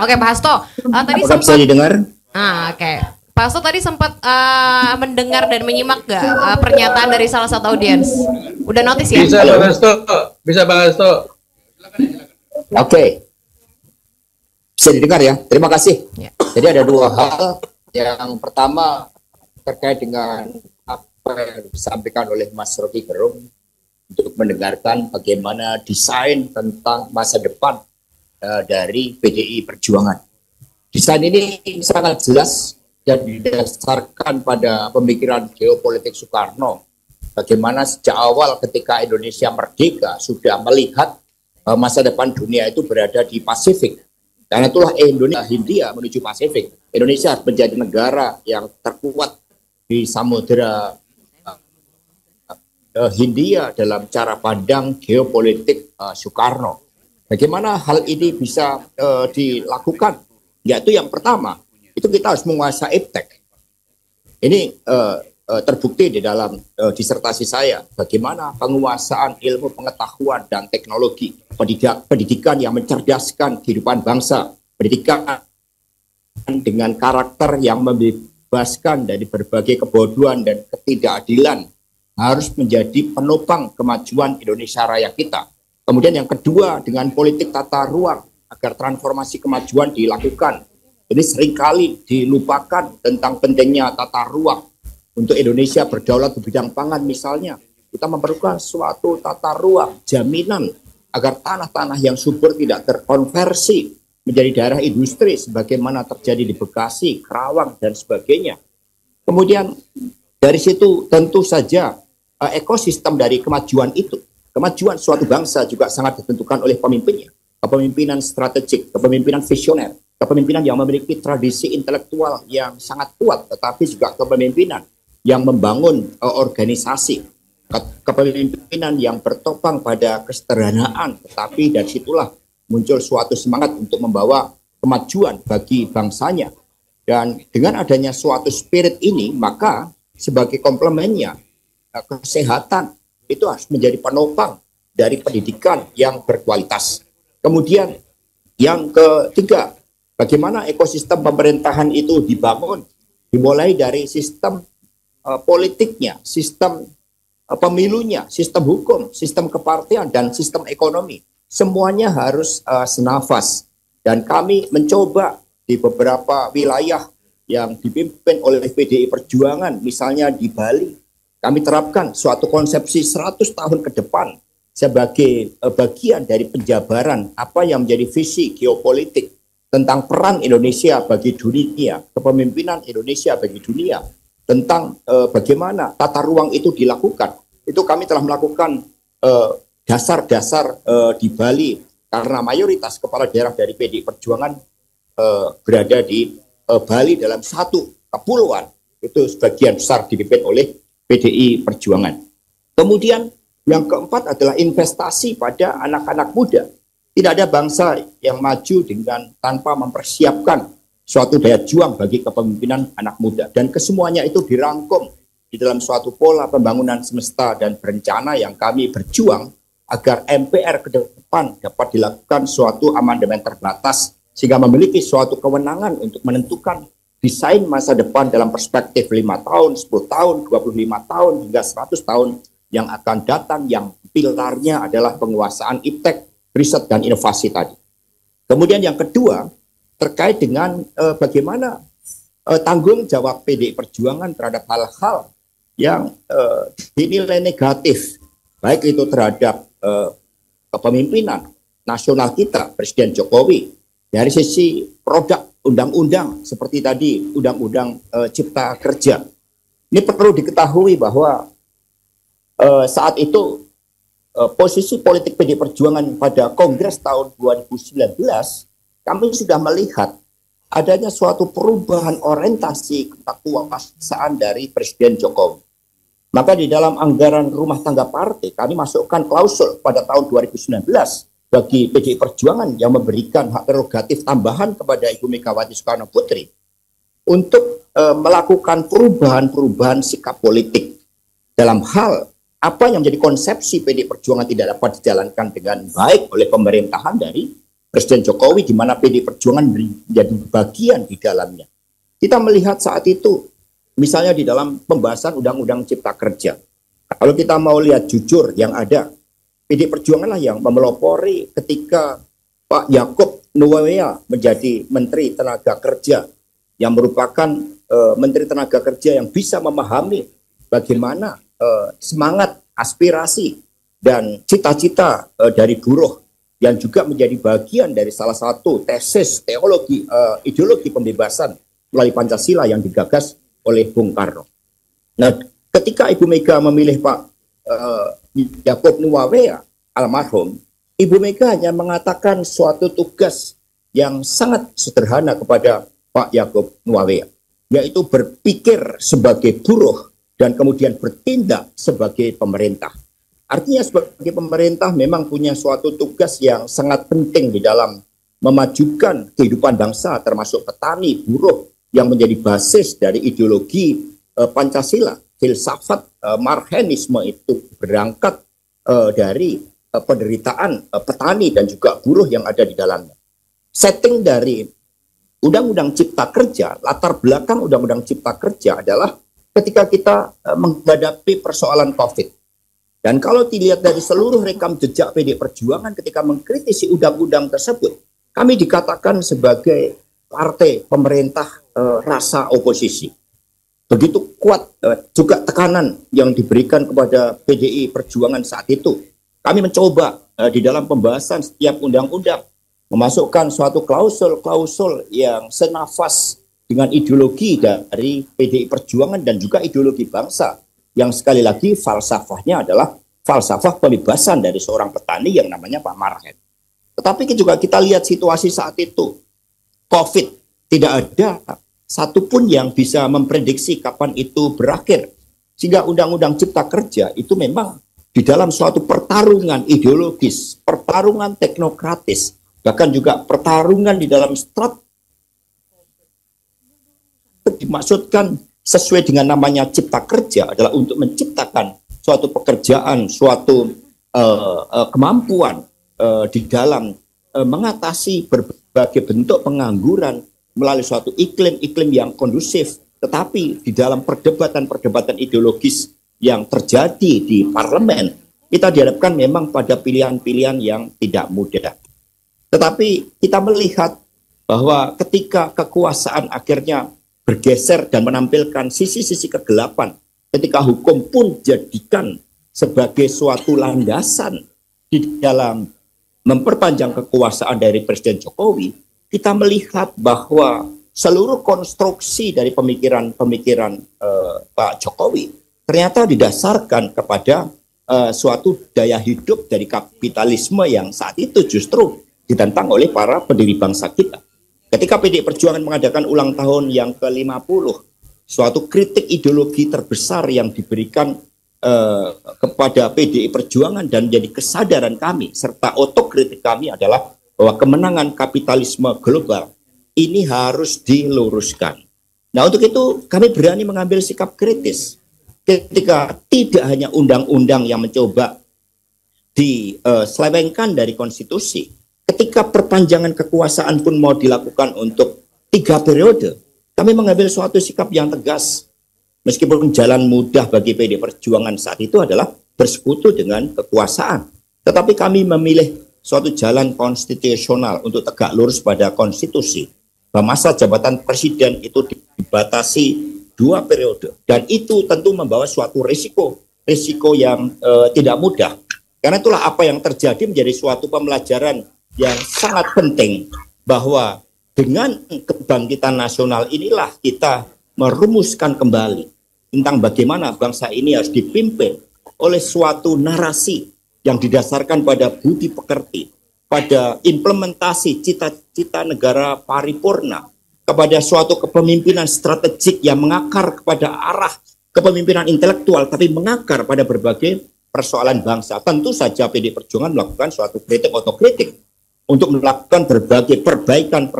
Oke Pak Hasto, tadi apakah bisa didengar? Oke. Pak Hasto tadi sempat mendengar dan menyimak gak pernyataan dari salah satu audiens? Udah notice ya? Bisa Bang Hasto. Bisa Bang Hasto. Oke. Bisa didengar ya? Terima kasih. Ya. Jadi ada dua hal. Yang pertama terkait dengan apa yang disampaikan oleh Mas Rocky Gerung untuk mendengarkan bagaimana desain tentang masa depan dari PDI Perjuangan. Desain ini sangat jelas dan didasarkan pada pemikiran geopolitik Soekarno. Bagaimana sejak awal ketika Indonesia merdeka sudah melihat masa depan dunia itu berada di Pasifik. Karena itulah Indonesia Hindia menuju Pasifik. Indonesia menjadi negara yang terkuat di Samudra Hindia dalam cara pandang geopolitik Soekarno. Bagaimana hal ini bisa dilakukan? Yaitu yang pertama, itu kita harus menguasai iptek. Ini terbukti di dalam disertasi saya. Bagaimana penguasaan ilmu pengetahuan dan teknologi, pendidikan yang mencerdaskan kehidupan bangsa, pendidikan dengan karakter yang membebaskan dari berbagai kebodohan dan ketidakadilan harus menjadi penopang kemajuan Indonesia Raya kita. Kemudian yang kedua, dengan politik tata ruang agar transformasi kemajuan dilakukan. Ini seringkali dilupakan tentang pentingnya tata ruang untuk Indonesia berdaulat di bidang pangan misalnya. Kita memerlukan suatu tata ruang, jaminan agar tanah-tanah yang subur tidak terkonversi menjadi daerah industri sebagaimana terjadi di Bekasi, Karawang, dan sebagainya. Kemudian dari situ tentu saja ekosistem dari kemajuan itu, kemajuan suatu bangsa juga sangat ditentukan oleh pemimpinnya. Kepemimpinan strategik, kepemimpinan visioner, kepemimpinan yang memiliki tradisi intelektual yang sangat kuat, tetapi juga kepemimpinan yang membangun organisasi, kepemimpinan yang bertopang pada kesederhanaan, tetapi dari situlah muncul suatu semangat untuk membawa kemajuan bagi bangsanya. Dan dengan adanya suatu spirit ini, maka sebagai komplemennya, kesehatan itu harus menjadi penopang dari pendidikan yang berkualitas. Kemudian yang ketiga, bagaimana ekosistem pemerintahan itu dibangun, dimulai dari sistem politiknya, sistem pemilunya, sistem hukum, sistem kepartian, dan sistem ekonomi. Semuanya harus senafas. Dan kami mencoba di beberapa wilayah yang dipimpin oleh PDI Perjuangan, misalnya di Bali, kami terapkan suatu konsepsi 100 tahun ke depan sebagai bagian dari penjabaran apa yang menjadi visi geopolitik tentang peran Indonesia bagi dunia, kepemimpinan Indonesia bagi dunia, tentang bagaimana tata ruang itu dilakukan. Itu kami telah melakukan dasar-dasar di Bali karena mayoritas kepala daerah dari PDI Perjuangan berada di Bali dalam satu kepulauan. Itu sebagian besar dipimpin oleh PDI Perjuangan. Kemudian yang keempat adalah investasi pada anak-anak muda. Tidak ada bangsa yang maju dengan tanpa mempersiapkan suatu daya juang bagi kepemimpinan anak muda. Dan kesemuanya itu dirangkum di dalam suatu pola pembangunan semesta dan berencana yang kami berjuang agar MPR ke depan dapat dilakukan suatu amandemen terbatas sehingga memiliki suatu kewenangan untuk menentukan desain masa depan dalam perspektif 5 tahun, 10 tahun, 25 tahun, hingga 100 tahun yang akan datang, yang pilarnya adalah penguasaan iptek, riset dan inovasi tadi. Kemudian yang kedua, terkait dengan bagaimana tanggung jawab PDI Perjuangan terhadap hal-hal yang dinilai negatif, baik itu terhadap kepemimpinan nasional kita, Presiden Jokowi, dari sisi produk undang-undang seperti tadi undang-undang Cipta Kerja. Ini perlu diketahui bahwa saat itu posisi politik PDI Perjuangan pada Kongres tahun 2019 kami sudah melihat adanya suatu perubahan orientasi kekuasaan dari Presiden Jokowi. Maka di dalam anggaran rumah tangga partai kami masukkan klausul pada tahun 2019 bagi PDI Perjuangan yang memberikan hak prerogatif tambahan kepada Ibu Megawati Soekarno Putri untuk melakukan perubahan-perubahan sikap politik dalam hal apa yang menjadi konsepsi PDI Perjuangan tidak dapat dijalankan dengan baik oleh pemerintahan dari Presiden Jokowi, di mana PDI Perjuangan menjadi bagian di dalamnya. Kita melihat saat itu, misalnya di dalam pembahasan Undang-Undang Cipta Kerja, kalau kita mau lihat jujur yang ada, PDI Perjuangan lah yang memelopori ketika Pak Yaakob Nuwawea menjadi Menteri Tenaga Kerja, yang merupakan Menteri Tenaga Kerja yang bisa memahami bagaimana semangat, aspirasi, dan cita-cita dari buruh yang juga menjadi bagian dari salah satu tesis teologi ideologi pembebasan melalui Pancasila yang digagas oleh Bung Karno. Nah, ketika Ibu Mega memilih Pak Yaakob Nuwawea almarhum, Ibu Mega hanya mengatakan suatu tugas yang sangat sederhana kepada Pak Yaakob Nuwawea, yaitu berpikir sebagai buruh dan kemudian bertindak sebagai pemerintah. Artinya sebagai pemerintah memang punya suatu tugas yang sangat penting di dalam memajukan kehidupan bangsa, termasuk petani, buruh, yang menjadi basis dari ideologi Pancasila. Filsafat Marxisme itu berangkat dari penderitaan petani dan juga buruh yang ada di dalamnya. Setting dari Undang-Undang Cipta Kerja, latar belakang Undang-Undang Cipta Kerja adalah ketika kita menghadapi persoalan COVID. Dan kalau dilihat dari seluruh rekam jejak PDI Perjuangan ketika mengkritisi undang-undang tersebut, kami dikatakan sebagai partai pemerintah rasa oposisi. Begitu kuat juga tekanan yang diberikan kepada PDI Perjuangan saat itu. Kami mencoba di dalam pembahasan setiap undang-undang memasukkan suatu klausul-klausul yang senafas dengan ideologi dari PDI Perjuangan dan juga ideologi bangsa, yang sekali lagi falsafahnya adalah falsafah pembebasan dari seorang petani yang namanya Pak Marhen. Tetapi juga kita lihat situasi saat itu, COVID, tidak ada satupun yang bisa memprediksi kapan itu berakhir. Sehingga Undang-Undang Cipta Kerja itu memang di dalam suatu pertarungan ideologis, pertarungan teknokratis, bahkan juga pertarungan di dalam dimaksudkan sesuai dengan namanya Cipta Kerja adalah untuk menciptakan suatu pekerjaan, suatu kemampuan di dalam mengatasi berbagai bentuk pengangguran melalui suatu iklim-iklim yang kondusif. Tetapi di dalam perdebatan-perdebatan ideologis yang terjadi di parlemen, kita dihadapkan memang pada pilihan-pilihan yang tidak mudah. Tetapi kita melihat bahwa ketika kekuasaan akhirnya bergeser dan menampilkan sisi-sisi kegelapan, ketika hukum pun jadikan sebagai suatu landasan di dalam memperpanjang kekuasaan dari Presiden Jokowi, kita melihat bahwa seluruh konstruksi dari pemikiran-pemikiran Pak Jokowi ternyata didasarkan kepada suatu daya hidup dari kapitalisme yang saat itu justru ditentang oleh para pendiri bangsa kita. Ketika PDI Perjuangan mengadakan ulang tahun yang ke-50, suatu kritik ideologi terbesar yang diberikan kepada PDI Perjuangan dan menjadi kesadaran kami serta otokritik kami adalah bahwa kemenangan kapitalisme global ini harus diluruskan. Nah, untuk itu kami berani mengambil sikap kritis ketika tidak hanya undang-undang yang mencoba diselewengkan dari konstitusi, ketika perpanjangan kekuasaan pun mau dilakukan untuk 3 periode, kami mengambil suatu sikap yang tegas. Meskipun jalan mudah bagi PDI Perjuangan saat itu adalah bersekutu dengan kekuasaan, tetapi kami memilih suatu jalan konstitusional untuk tegak lurus pada konstitusi, bahwa masa jabatan presiden itu dibatasi 2 periode, dan itu tentu membawa suatu risiko yang tidak mudah. Karena itulah apa yang terjadi menjadi suatu pembelajaran yang sangat penting, bahwa dengan kebangkitan nasional inilah kita merumuskan kembali tentang bagaimana bangsa ini harus dipimpin oleh suatu narasi yang didasarkan pada budi pekerti, pada implementasi cita-cita negara paripurna, kepada suatu kepemimpinan strategik yang mengakar kepada arah kepemimpinan intelektual, tapi mengakar pada berbagai persoalan bangsa. Tentu saja PD Perjuangan melakukan suatu kritik otokritik untuk melakukan berbagai perbaikan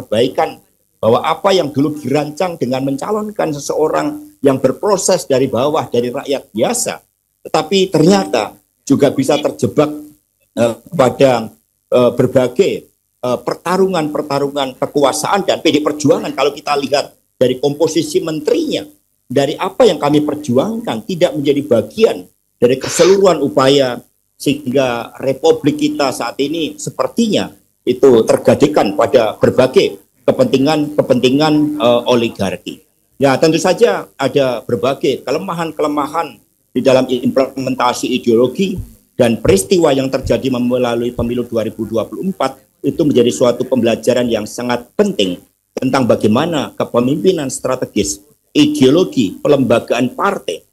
bahwa apa yang dulu dirancang dengan mencalonkan seseorang yang berproses dari bawah, dari rakyat biasa, tetapi ternyata juga bisa terjebak pada berbagai pertarungan kekuasaan. Dan PD Perjuangan kalau kita lihat dari komposisi menterinya, dari apa yang kami perjuangkan tidak menjadi bagian dari keseluruhan upaya, sehingga republik kita saat ini sepertinya itu tergadekan pada berbagai kepentingan oligarki. Ya, tentu saja ada berbagai kelemahan di dalam implementasi ideologi, dan peristiwa yang terjadi melalui pemilu 2024 itu menjadi suatu pembelajaran yang sangat penting tentang bagaimana kepemimpinan strategis, ideologi, pelembagaan partai,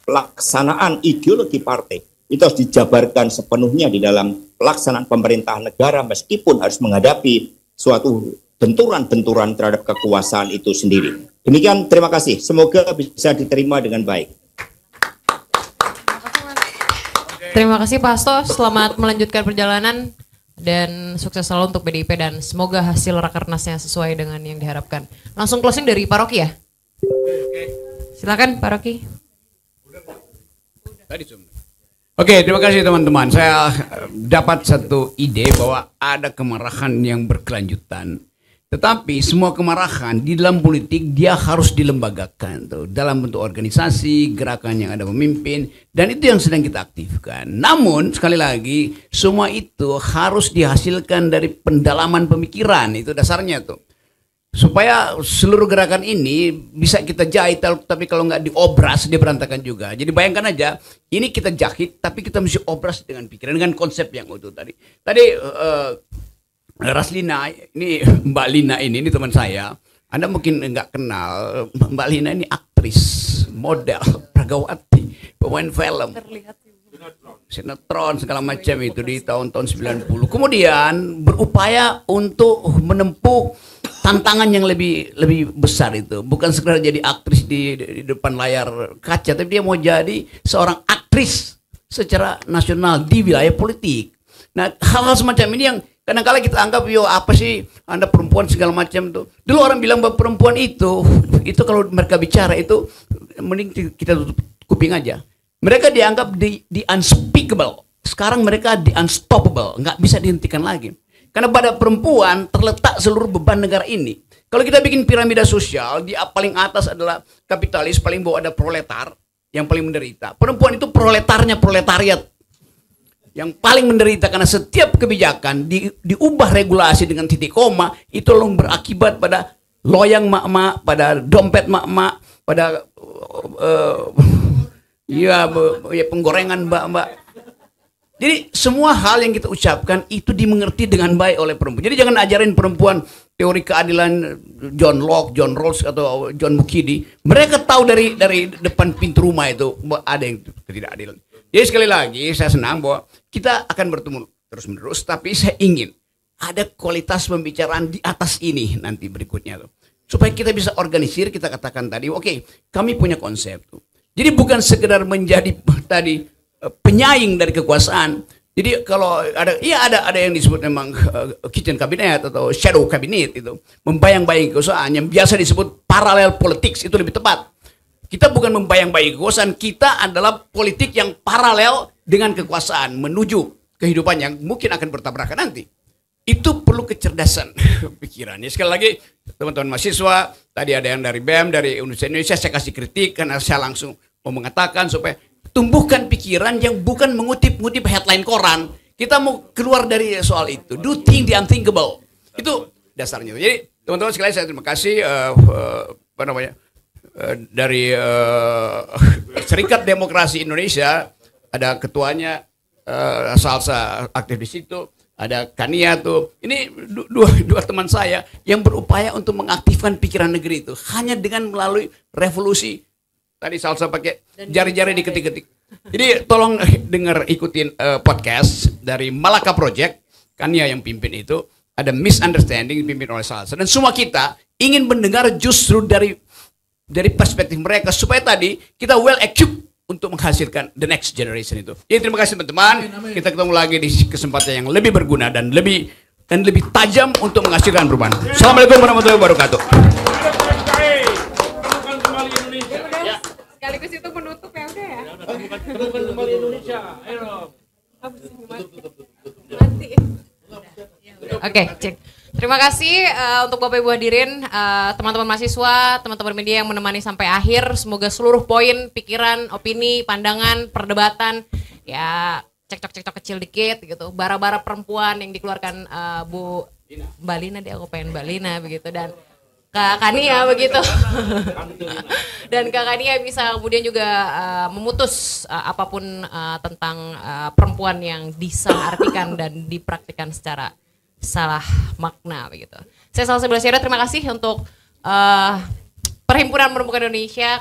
pelaksanaan ideologi partai itu harus dijabarkan sepenuhnya di dalam pelaksanaan pemerintahan negara, meskipun harus menghadapi suatu benturan-benturan terhadap kekuasaan itu sendiri. Demikian, terima kasih. Semoga bisa diterima dengan baik. Terima kasih Pak Hasto, selamat melanjutkan perjalanan dan sukses selalu untuk PDIP, dan semoga hasil rakernasnya sesuai dengan yang diharapkan. Langsung closing dari Pak Rocky ya. Silakan Pak Rocky. Oke, terima kasih teman-teman. Saya dapat satu ide bahwa ada kemarahan yang berkelanjutan. Tetapi semua kemarahan di dalam politik dia harus dilembagakan tuh, dalam bentuk organisasi, gerakan yang ada pemimpin, dan itu yang sedang kita aktifkan. Namun sekali lagi semua itu harus dihasilkan dari pendalaman pemikiran, itu dasarnya tuh. Supaya seluruh gerakan ini bisa kita jahit, tapi kalau nggak diobras dia berantakan juga. Jadi bayangkan aja, ini kita jahit tapi kita mesti obras dengan pikiran, dengan konsep yang utuh tadi. Raslina, ini Mbak Lina ini teman saya. Anda mungkin nggak kenal, Mbak Lina ini aktris, model, pragawati, pemain film, sinetron segala macam itu di tahun-tahun 90. Kemudian berupaya untuk menempuh tantangan yang lebih besar itu. Bukan sekedar jadi aktris di depan layar kaca, tapi dia mau jadi seorang aktris secara nasional di wilayah politik. Nah, hal-hal semacam ini yang kadang-kala kita anggap, yo apa sih Anda perempuan segala macam tuh. Dulu orang bilang bahwa perempuan itu kalau mereka bicara itu mending kita tutup kuping aja. Mereka dianggap di unspeakable. Sekarang mereka di unstoppable, nggak bisa dihentikan lagi. Karena pada perempuan terletak seluruh beban negara ini. Kalau kita bikin piramida sosial, di paling atas adalah kapitalis, paling bawah ada proletar yang paling menderita. Perempuan itu proletarnya proletariat yang paling menderita, karena setiap kebijakan diubah regulasi dengan titik koma, itu lalu berakibat pada loyang mak-mak, pada dompet mak-mak, pada penggorengan mbak-mbak. Jadi semua hal yang kita ucapkan itu dimengerti dengan baik oleh perempuan. Jadi jangan ajarin perempuan teori keadilan John Locke, John Rawls atau John Mukidi. Mereka tahu dari depan pintu rumah itu ada yang ketidakadilan. Jadi sekali lagi saya senang bahwa kita akan bertemu terus-menerus, tapi saya ingin ada kualitas pembicaraan di atas ini nanti berikutnya tuh. Supaya kita bisa organisir, kita katakan tadi, oke, kami punya konsep tuh. Jadi bukan sekedar menjadi tadi penyaing dari kekuasaan. Jadi kalau ada yang disebut memang kitchen cabinet atau shadow cabinet itu, membayang-bayangi kekuasaan yang biasa disebut paralel politics, itu lebih tepat. Kita bukan membayang-bayangi kekuasaan, kita adalah politik yang paralel dengan kekuasaan menuju kehidupan yang mungkin akan bertabrakan nanti. Itu perlu kecerdasan pikirannya. Sekali lagi teman-teman mahasiswa, tadi ada yang dari BEM, dari Universitas Indonesia, saya kasih kritik karena saya langsung mau mengatakan supaya tumbuhkan pikiran yang bukan mengutip-ngutip headline koran. Kita mau keluar dari soal itu. Do think the unthinkable. Itu dasarnya. Jadi teman-teman sekalian, saya terima kasih dari Serikat Demokrasi Indonesia, ada ketuanya Salsa aktif di situ, ada Kania tuh. Ini dua teman saya yang berupaya untuk mengaktifkan pikiran negeri itu hanya dengan melalui revolusi. Tadi Salsa pakai jari-jari diketik-ketik. Jadi tolong ikutin podcast dari Malaka Project, Kania yang pimpin itu. Ada Misunderstanding dipimpin oleh Salsa. Dan semua kita ingin mendengar justru dari dari perspektif mereka supaya tadi kita well equipped untuk menghasilkan the next generation itu. Jadi terima kasih teman-teman. Kita ketemu lagi di kesempatan yang lebih berguna dan lebih tajam untuk menghasilkan perubahan. Assalamualaikum warahmatullahi wabarakatuh. Sekaligus itu penutup ya udah ya. Temukan kembali Indonesia. Ayo. Oke, cek. Terima kasih untuk Bapak Ibu hadirin, teman-teman mahasiswa, teman-teman media yang menemani sampai akhir. Semoga seluruh poin, pikiran, opini, pandangan, perdebatan, ya cekcok-cekcok kecil dikit gitu. Bara-bara perempuan yang dikeluarkan Mbak Lina, aku pengen Mbak Lina begitu, dan Kak Kania begitu. Dan Kak Kania bisa kemudian juga memutus apapun tentang perempuan yang disalahartikan dan dipraktikkan secara salah makna begitu. Saya Salsa Belasera, terima kasih untuk Perhimpunan Perempuan Indonesia.